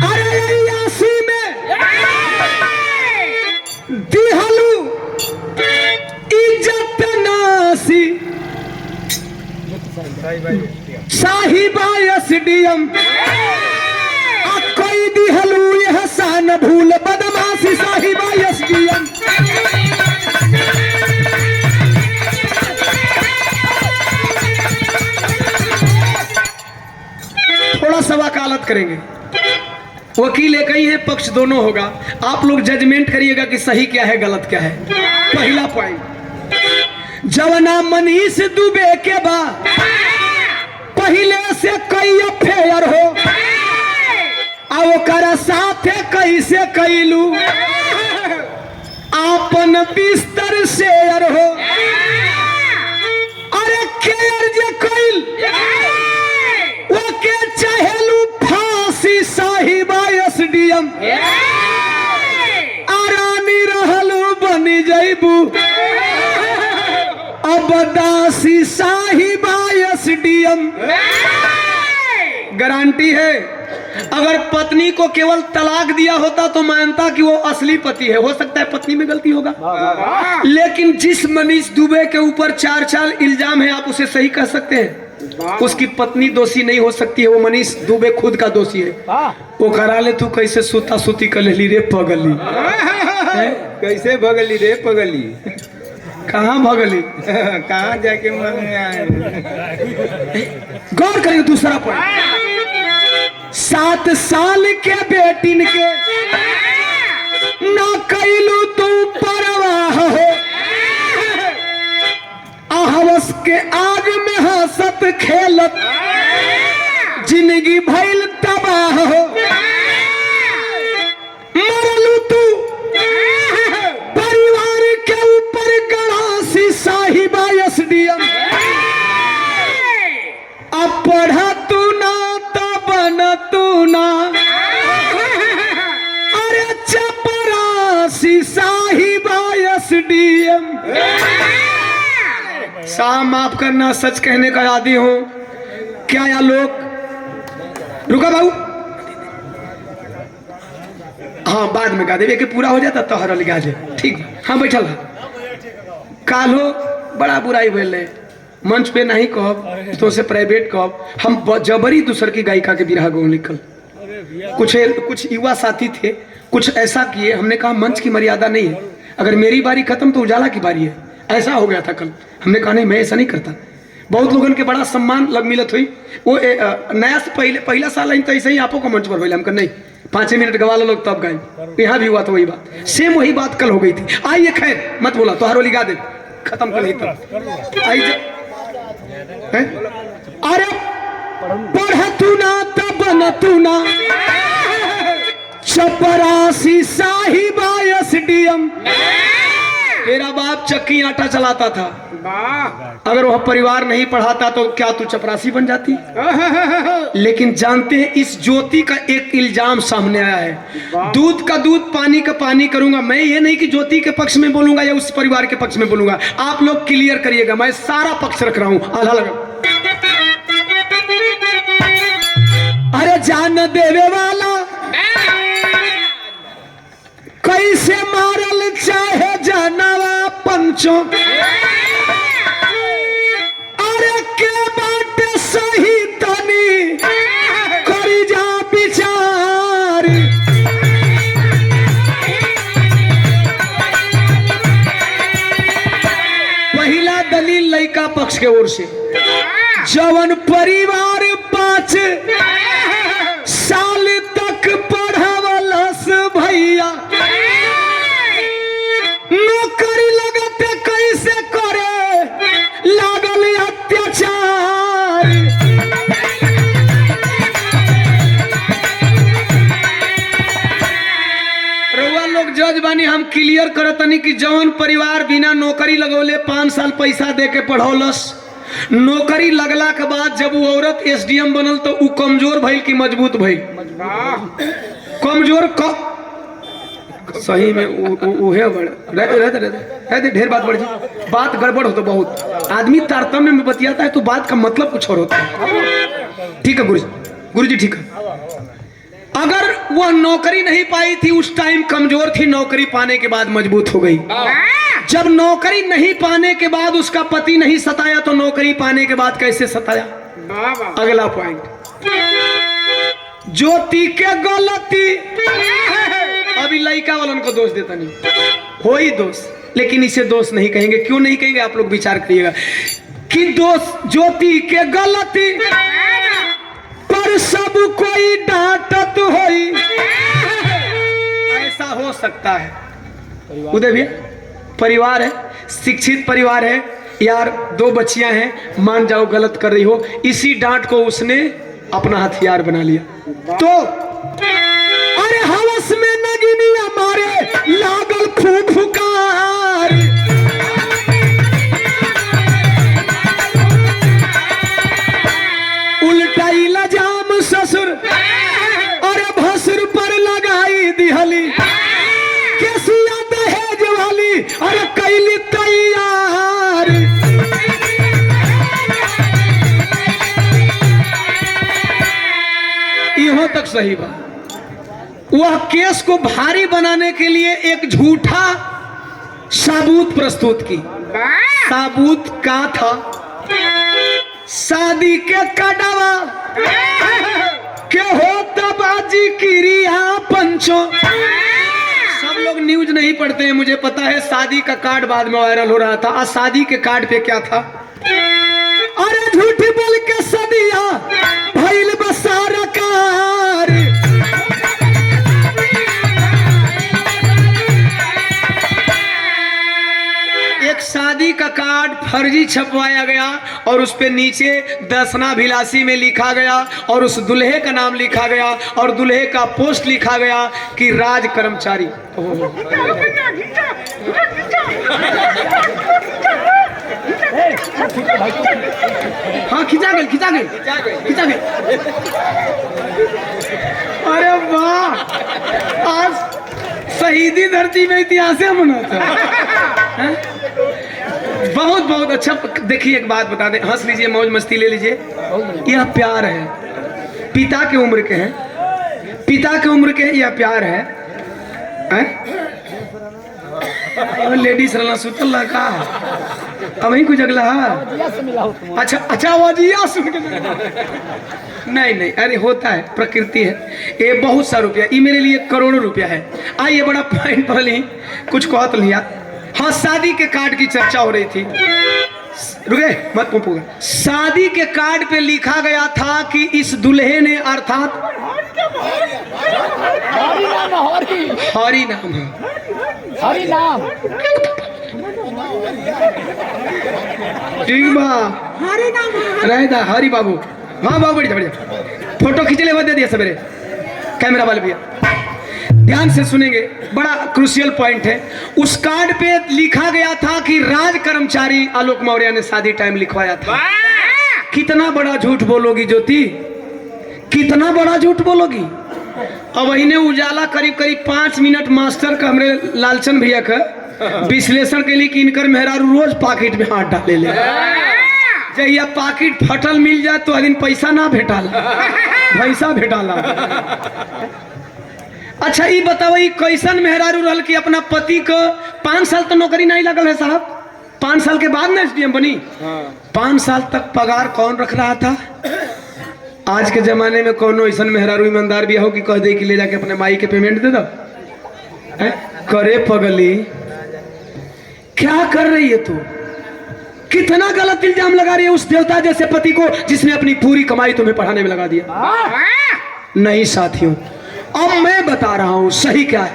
अरे यासी में दिहलू इज्जत नासी साहिबा एसडीएम कोई दिहलू एहसान भूल बदमाशी साहिबा एसडीएम। थोड़ा सा वकालत करेंगे, वकील एक ही है, पक्ष दोनों होगा। आप लोग जजमेंट करिएगा कि सही क्या है गलत क्या है। पहला पॉइंट, जवना मनीष दुबे के बा पहले से कई अफेयर हो, ओकरा साथे कैसे कैलू आपन बिस्तर शेयर हो। अरे केयर जे कैल ओके चाहेलू फांसी साहिबा एसडीएम। आरानी रहलू बनी जैबू अब दासी साहिबा एसडीएम। गारंटी है अगर पत्नी को केवल तलाक दिया होता तो मानता कि वो असली पति है। हो सकता है पत्नी में गलती होगा, लेकिन जिस मनीष दुबे के ऊपर 4 इल्जाम है, आप उसे सही कह सकते हैं? उसकी पत्नी दोषी नहीं हो सकती है, वो मनीष दुबे खुद का दोषी है। वो करा ले तू कैसे सूता सूती कर ली रे पगली, कैसे भगली रे पगली, कहाँ भगली, कहाँ जाके मन में आए। गौर करेंगे। दूसरा पॉइंट, 7 साल के बेटिन के ना कैलू तू परवाह हो, आहवस के आग में हंसत खेलत जिंदगी भइल तबाह हो। मरलू तू परिवार के ऊपर गणासी साहिबा एसडीएम, अब पढ़ा तू ना तब न तू ना, अरे चपरासी साहिबा एसडीएम। साहब माफ करना, सच कहने का आदी हूं। क्या या लोग रुका बाबू, हाँ बाद में गा देवे कि पूरा हो जाता तो हर गा दे, ठीक। हाँ बैठल कालो बड़ा बुराई भेल, मंच पे नहीं कहब तो उसे प्राइवेट कहब। हम जबरी दूसर की गायिका के बिरहा गौ लिखल, कुछ युवा साथी थे, कुछ ऐसा किए। हमने कहा मंच की मर्यादा नहीं है, अगर मेरी बारी खत्म तो उजाला की बारी है। ऐसा हो गया था कल, हमने कहा नहीं मैं ऐसा नहीं करता। बहुत लोगों के बड़ा सम्मान लग मिलत हुई। वो नया से पहला साल आई तो ऐसे ही आपो को मंच पर हुई, हम नहीं 5 मिनट गवा लो लोग तब गए। यहाँ भी हुआ तो वही बात, सेम वही बात कल हो गई थी। आइए खैर मत बोला तो हरोली गा दे, खत्म कर ही तब। आइए अरे पढ़ तू ना तब न तू ना, चपरासी साहिबा एसडीएम। तेरा बाप चक्की आटा चलाता था, अगर वह परिवार नहीं पढ़ाता तो क्या तू चपरासी बन जाती? लेकिन जानते हैं इस ज्योति का एक इल्जाम सामने आया है, दूध का दूध पानी का पानी करूंगा। मैं ये नहीं कि ज्योति के पक्ष में बोलूंगा या उस परिवार के पक्ष में बोलूंगा, आप लोग क्लियर करिएगा। मैं सारा पक्ष रख रहा हूं, आधा लगा। अरे जान देवे वाला कैसे मारल चाहे जानवा पंचो, अरे के बात सही तनी करी जा विचार। पहला दलील लड़का पक्ष के ओर से, जवन परिवार 5 साल तक पढ़ावलस भैया, नौकरी लगते कैसे करे लागल अत्याचार। रउआ लोग जज बानी, हम क्लियर करतनी कि जवन परिवार बिना नौकरी लगौले 5 साल पैसा दे के पढ़ौलस, नौकरी लगला के बाद जब वो औरत एसडीएम बनल तो वो कमजोर भइल कि मजबूत भइल? कमजोर सही में उहे रहते ढेर बात बढ़ जाए, बात गड़बड़ हो तो बहुत आदमी तारतम्य में बतियाता है तो बात का मतलब कुछ और होता है। ठीक है गुरुजी ठीक है। अगर वो नौकरी नहीं पाई थी उस टाइम कमजोर थी, नौकरी पाने के बाद मजबूत हो गई। जब नौकरी नहीं पाने के बाद उसका पति नहीं सताया तो नौकरी पाने के बाद कैसे सताया? अगला पॉइंट, ज्योति के गलती। अभी लड़का वालों को दोष देता नहीं, हो ही दोष, लेकिन इसे दोष नहीं कहेंगे। क्यों नहीं कहेंगे आप लोग विचार करिएगा कि दोष ज्योति के गलती पर सब कोई डांटत होई, ऐसा हो सकता है। उदय भैया परिवार है, शिक्षित परिवार है यार, 2 बच्चियां हैं, मान जाओ गलत कर रही हो, इसी डांट को उसने अपना हथियार बना लिया तो अरे हवस में नगिनी हमारे लागल फुफुकार। उल्टा इल्जाम ससुर अरे भसुर पर लगाई दिहली, केसिया दहेज वाली अरे कैली तैयार। इहो तो तक सही बा। वह केस को भारी बनाने के लिए एक झूठा साबूत प्रस्तुत की। साबूत का था? शादी के कड़वा के होता बाजी क्रिया पंचो। सब लोग न्यूज नहीं पढ़ते हैं, मुझे पता है। शादी का कार्ड बाद में वायरल हो रहा था। आज शादी के कार्ड पे क्या था? अरे झूठी बोल के सदिया भइल बसारा कार। एक शादी का कार्ड फर्जी छपवाया गया और उस पे नीचे दर्शनाभिलाषी में लिखा गया और उस दूल्हे का नाम लिखा गया और दूल्हे का पोस्ट लिखा गया कि राज कर्मचारी। हाँ खिंचा गए, खिंचा गए, खिंचा गए। अरे वाह, आज शहीदी धरती में इतिहास मनाता है। बहुत बहुत अच्छा। देखिए एक बात बता दें, हंस लीजिए, मौज मस्ती ले लीजिए। यह प्यार है, पिता के उम्र के हैं, पिता के उम्र के, यह प्यार है, लेडीज रहना सुतल का अभी कुछ अगला। अच्छा अच्छा, वजिया सुन के नहीं नहीं, अरे होता है, प्रकृति है। ये बहुत सा रुपया, ये मेरे लिए करोड़ों रुपया है। आइए बड़ा पॉइंट पर ली, कुछ कहत लिया। हाँ, शादी के कार्ड की चर्चा हो रही थी। रुके मत पूछूंगा। शादी के कार्ड पे लिखा गया था कि इस दूल्हे ने, अर्थात हरि नाम है, हरि नाम ठीक बा, हरि नाम रहेगा, हरि बाबू। हाँ बाबू, बढ़िया बढ़िया। फोटो खींच ले, दे दिया सवेरे कैमरा वाले भैया, ध्यान से सुनेंगे, बड़ा क्रूशियल पॉइंट है। उस कार्ड पे लिखा गया था कि राज कर्मचारी आलोक मौर्य ने शादी टाइम लिखवाया था। कितना बड़ा झूठ बोलोगी ज्योति, कितना बड़ा झूठ बोलोगी। अब इन्हें उजाला करीब करीब 5 मिनट मास्टर का, हमरे लालचन भैया का विश्लेषण के लिए कि इनकर मेहरारू रोज पॉकेट में हाथ डाले ले। जहिया पॉकेट फटल मिल जाए तो दिन पैसा ना भेटाला, पैसा भेटाला। अच्छा ये बताओ, कैसन मेहरारू रहल कि अपना पति को 5 साल तो नौकरी नहीं लगल है साहब, 5 साल के बाद ना एसडीएम बनी। 5 साल तक पगार कौन रख रहा था? आज के जमाने में कौनो ऐसा मेहरारू ईमानदार भी हो कि कह दे कि ले जाके अपने माई के पेमेंट दे दो? करे पगली, क्या कर रही है तू? कितना गलत इल्जाम लगा रही है उस देवता जैसे पति को जिसने अपनी पूरी कमाई तुम्हें पढ़ाने में लगा दिया। नहीं साथियों, अब मैं बता रहा हूं सही क्या है।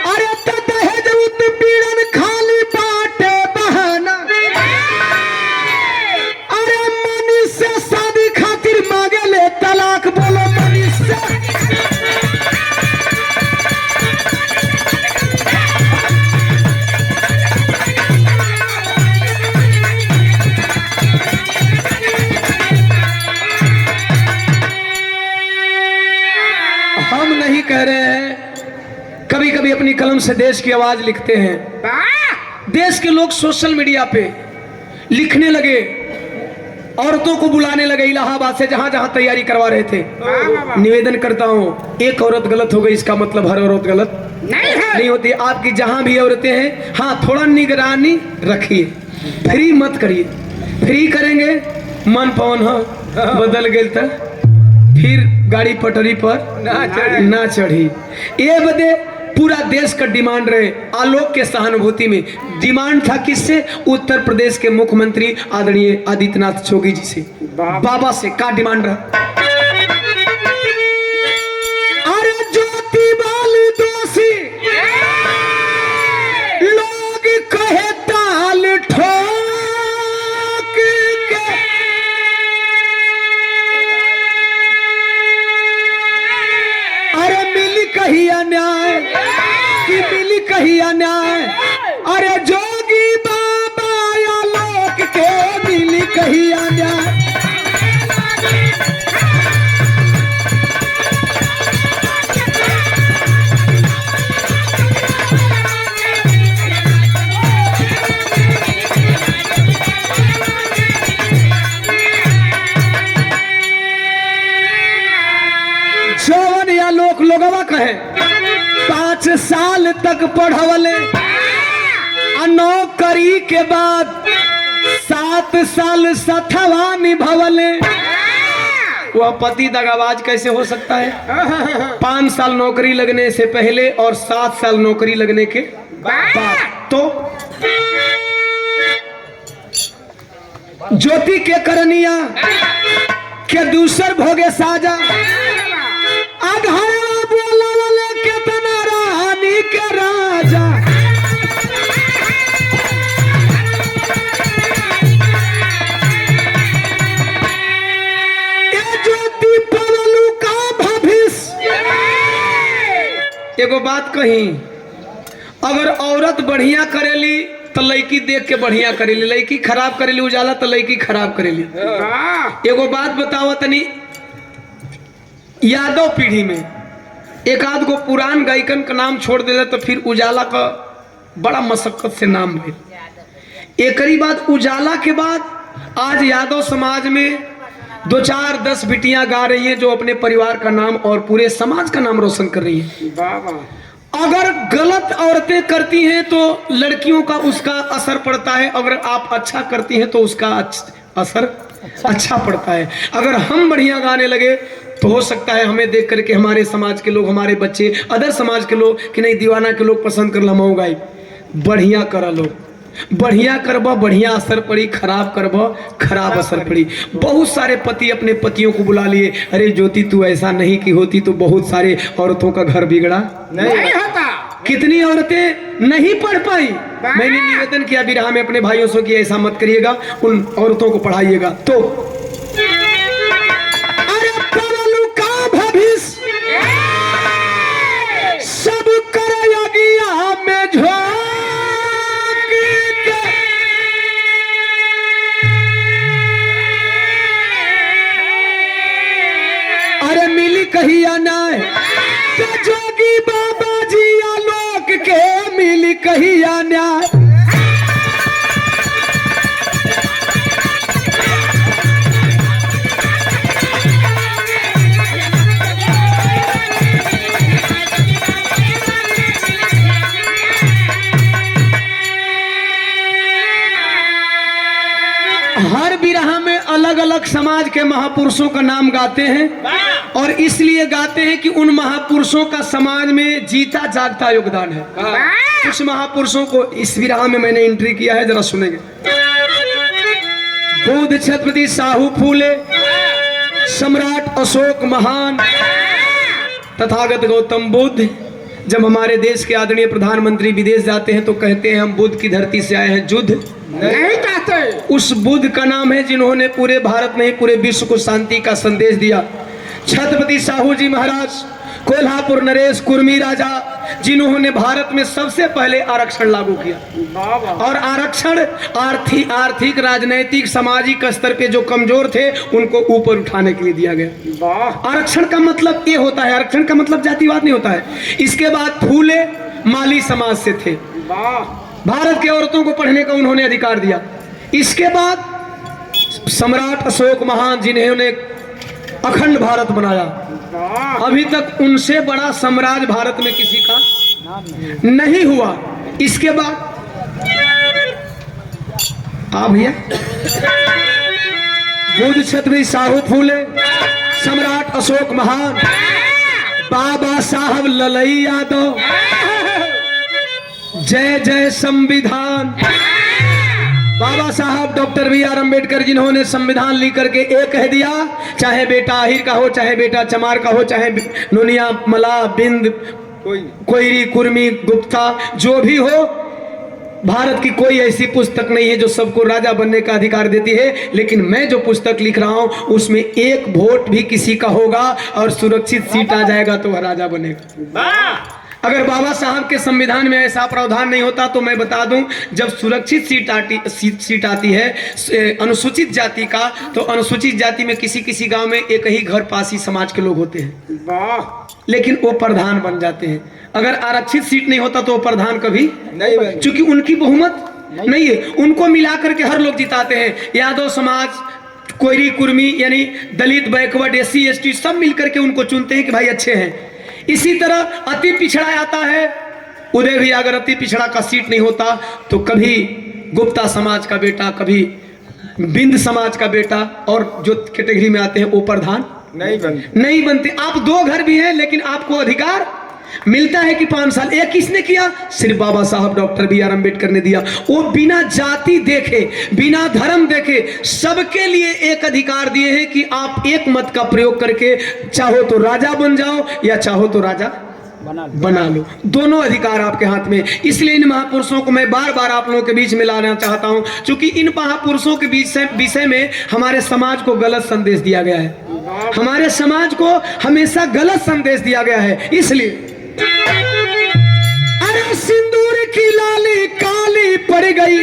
अरे दहेज उत्पीड़न खाली बाटे बहाना। अरे मनीष से शादी खातिर मांगे ले तलाक, बोलो मनीष से। हम नहीं कह रहे हैं, कभी कभी अपनी कलम से देश की आवाज लिखते हैं। देश के लोग सोशल मीडिया पे लिखने लगे, औरतों को बुलाने लगे इलाहाबाद से, जहां जहां तैयारी करवा रहे थे। निवेदन करता हूं, एक औरत गलत हो गई इसका मतलब हर औरत गलत नहीं होती। आपकी जहां भी औरतें हैं, हाँ थोड़ा निगरानी रखिए, फ्री मत करिए। फ्री करेंगे मन पवन बदल गए तो फिर गाड़ी पटरी पर ना चढ़ी। ये बदे पूरा देश का डिमांड रहे। आलोक के सहानुभूति में डिमांड था किससे? उत्तर प्रदेश के मुख्यमंत्री आदरणीय आदित्यनाथ योगी जी से, बाबा से। का डिमांड रहा? अरे ज्योति वाली दोषी लोग कहे ताल ठोक के, अरे मिली कही अन्याय कि मिली कही अन्याय। अरे जोगी बाबा आलोक के मिली कही अन्याय। कहे 5 साल तक पढ़वले, नौकरी के बाद 7 साल सथवा निभवले। वह पति दगाबाज कैसे हो सकता है? 5 साल नौकरी लगने से पहले और 7 साल नौकरी लगने के बाद। तो ज्योति के करनिया के दूसर भोगे साजा, अघरवा बोलवले केतना रानी के राजा। एगो बात कही, अगर औरत बढ़िया करेली तो लड़की देख के बढ़िया करेली, लड़की खराब करेली उजाला तो लड़की खराब करेली। एगो बात बताओ तनी, यादव पीढ़ी में एक आध गो पुरान गायकन का नाम छोड़ देले तो फिर उजाला का बड़ा मशक्कत से नाम भइल। एकरी बाद उजाला के बाद आज यादव समाज में 2 4 10 बिटियां गा रही हैं जो अपने परिवार का नाम और पूरे समाज का नाम रोशन कर रही हैं। अगर गलत औरतें करती हैं तो लड़कियों का उसका असर पड़ता है, अगर आप अच्छा करती हैं तो उसका असर अच्छा पड़ता है। अगर हम बढ़िया गाने लगे तो हो सकता है हमें देख करके हमारे समाज के लोग, हमारे बच्चे, अदर समाज के लोग कि नहीं दीवाना के लोग पसंद कर लमाऊ गाई। बढ़िया करा लो, बढ़िया करब बढ़िया असर पड़ी, खराब करब खराब असर पड़ी। बहुत सारे पति अपने पतियों को बुला लिए, अरे ज्योति तू ऐसा नहीं की होती तो बहुत सारे औरतों का घर बिगड़ा नहीं होता। कितनी औरतें नहीं पढ़ पाई। मैंने निवेदन किया विरहा में अपने भाइयों से कि ऐसा मत करिएगा, उन औरतों को पढ़ाइएगा। तो अरे पवलू का भविष्य सब करयगिया में झोंक के, अरे मिली कहिया नाय जोगी बाबा जी आलोक के, मिली कहिया न्याय। हर बिरहा में अलग अलग समाज के महापुरुषों का नाम गाते हैं और इसलिए गाते हैं कि उन महापुरुषों का समाज में जीता जागता योगदान है। कुछ महापुरुषों को इस बिरहा में मैंने एंट्री किया है, जरा सुनेंगे। बुद्ध छत्रपति साहू फूले, सम्राट अशोक महान, तथागत गौतम बुद्ध। जब हमारे देश के आदरणीय प्रधानमंत्री विदेश जाते हैं तो कहते हैं हम बुद्ध की धरती से आए हैं, युद्ध नहीं चाहते। उस बुद्ध का नाम है जिन्होंने पूरे भारत नहीं पूरे विश्व को शांति का संदेश दिया। छत्रपति साहू जी महाराज, कोल्हापुर नरेश कुर्मी राजा, जिन्होंने भारत में सबसे पहले आरक्षण लागू किया। और आरक्षण आर्थिक राजनैतिक सामाजिक स्तर पे जो कमजोर थे उनको ऊपर उठाने के लिए दिया गया। आरक्षण का मतलब ये होता है, आरक्षण का मतलब जातिवाद नहीं होता है। इसके बाद फूले माली समाज से थे, भारत की औरतों को पढ़ने का उन्होंने अधिकार दिया। इसके बाद सम्राट अशोक महान, जिन्होंने अखंड भारत बनाया। अभी तक उनसे बड़ा साम्राज्य भारत में किसी का नहीं हुआ। इसके बाद भैया बुद्ध छत्रपति साहू फूले, सम्राट अशोक महान, बाबा साहब ललई यादव, जय जय संविधान। बाबा साहब डॉक्टर BR अम्बेडकर, जिन्होंने संविधान लिख करके एक कह दिया, चाहे बेटा आहिर का हो, चाहे बेटा चमार का हो, चाहे नोनिया मला बिंद कोईरी कुर्मी गुप्ता जो भी हो, भारत की कोई ऐसी पुस्तक नहीं है जो सबको राजा बनने का अधिकार देती है। लेकिन मैं जो पुस्तक लिख रहा हूं उसमें एक वोट भी किसी का होगा और सुरक्षित सीट आ जाएगा तो वह राजा बनेगा। अगर बाबा साहब के संविधान में ऐसा प्रावधान नहीं होता तो मैं बता दूं, जब सुरक्षित सीट आती है अनुसूचित जाति का, तो अनुसूचित जाति में किसी गांव में एक ही घर पासी समाज के लोग होते हैं, लेकिन वो प्रधान बन जाते हैं। अगर आरक्षित सीट नहीं होता तो वो प्रधान कभी नहीं बने, क्योंकि उनकी बहुमत नहीं है। उनको मिला करके हर लोग जिताते हैं। यादव समाज, कोईरी कुर्मी यानी दलित, बैकवर्ड, SC ST सब मिलकर के उनको चुनते हैं कि भाई अच्छे हैं। इसी तरह अति पिछड़ा आता है, उदय भी अगर अति पिछड़ा का सीट नहीं होता तो कभी गुप्ता समाज का बेटा, कभी बिंद समाज का बेटा, और जो कैटेगरी में आते हैं वो प्रधान नहीं बनते। आप 2 घर भी हैं लेकिन आपको अधिकार मिलता है कि 5 साल। एक किसने किया? सिर्फ बाबा साहब डॉक्टर बी आर अम्बेडकर ने दिया। वो बिना जाति देखे, बिना धर्म देखे सबके लिए एक अधिकार दिए हैं कि आप एक मत का प्रयोग करके चाहो तो राजा बन जाओ या चाहो तो राजा बना लो। दोनों अधिकार आपके हाथ में। इसलिए इन महापुरुषों को मैं बार बार आप लोगों के बीच में लाना चाहता हूं, क्योंकि इन महापुरुषों के विषय में हमारे समाज को गलत संदेश दिया गया है। हमारे समाज को हमेशा गलत संदेश दिया गया है। इसलिए अरे सिंदूर की लाली काली पड़ गई,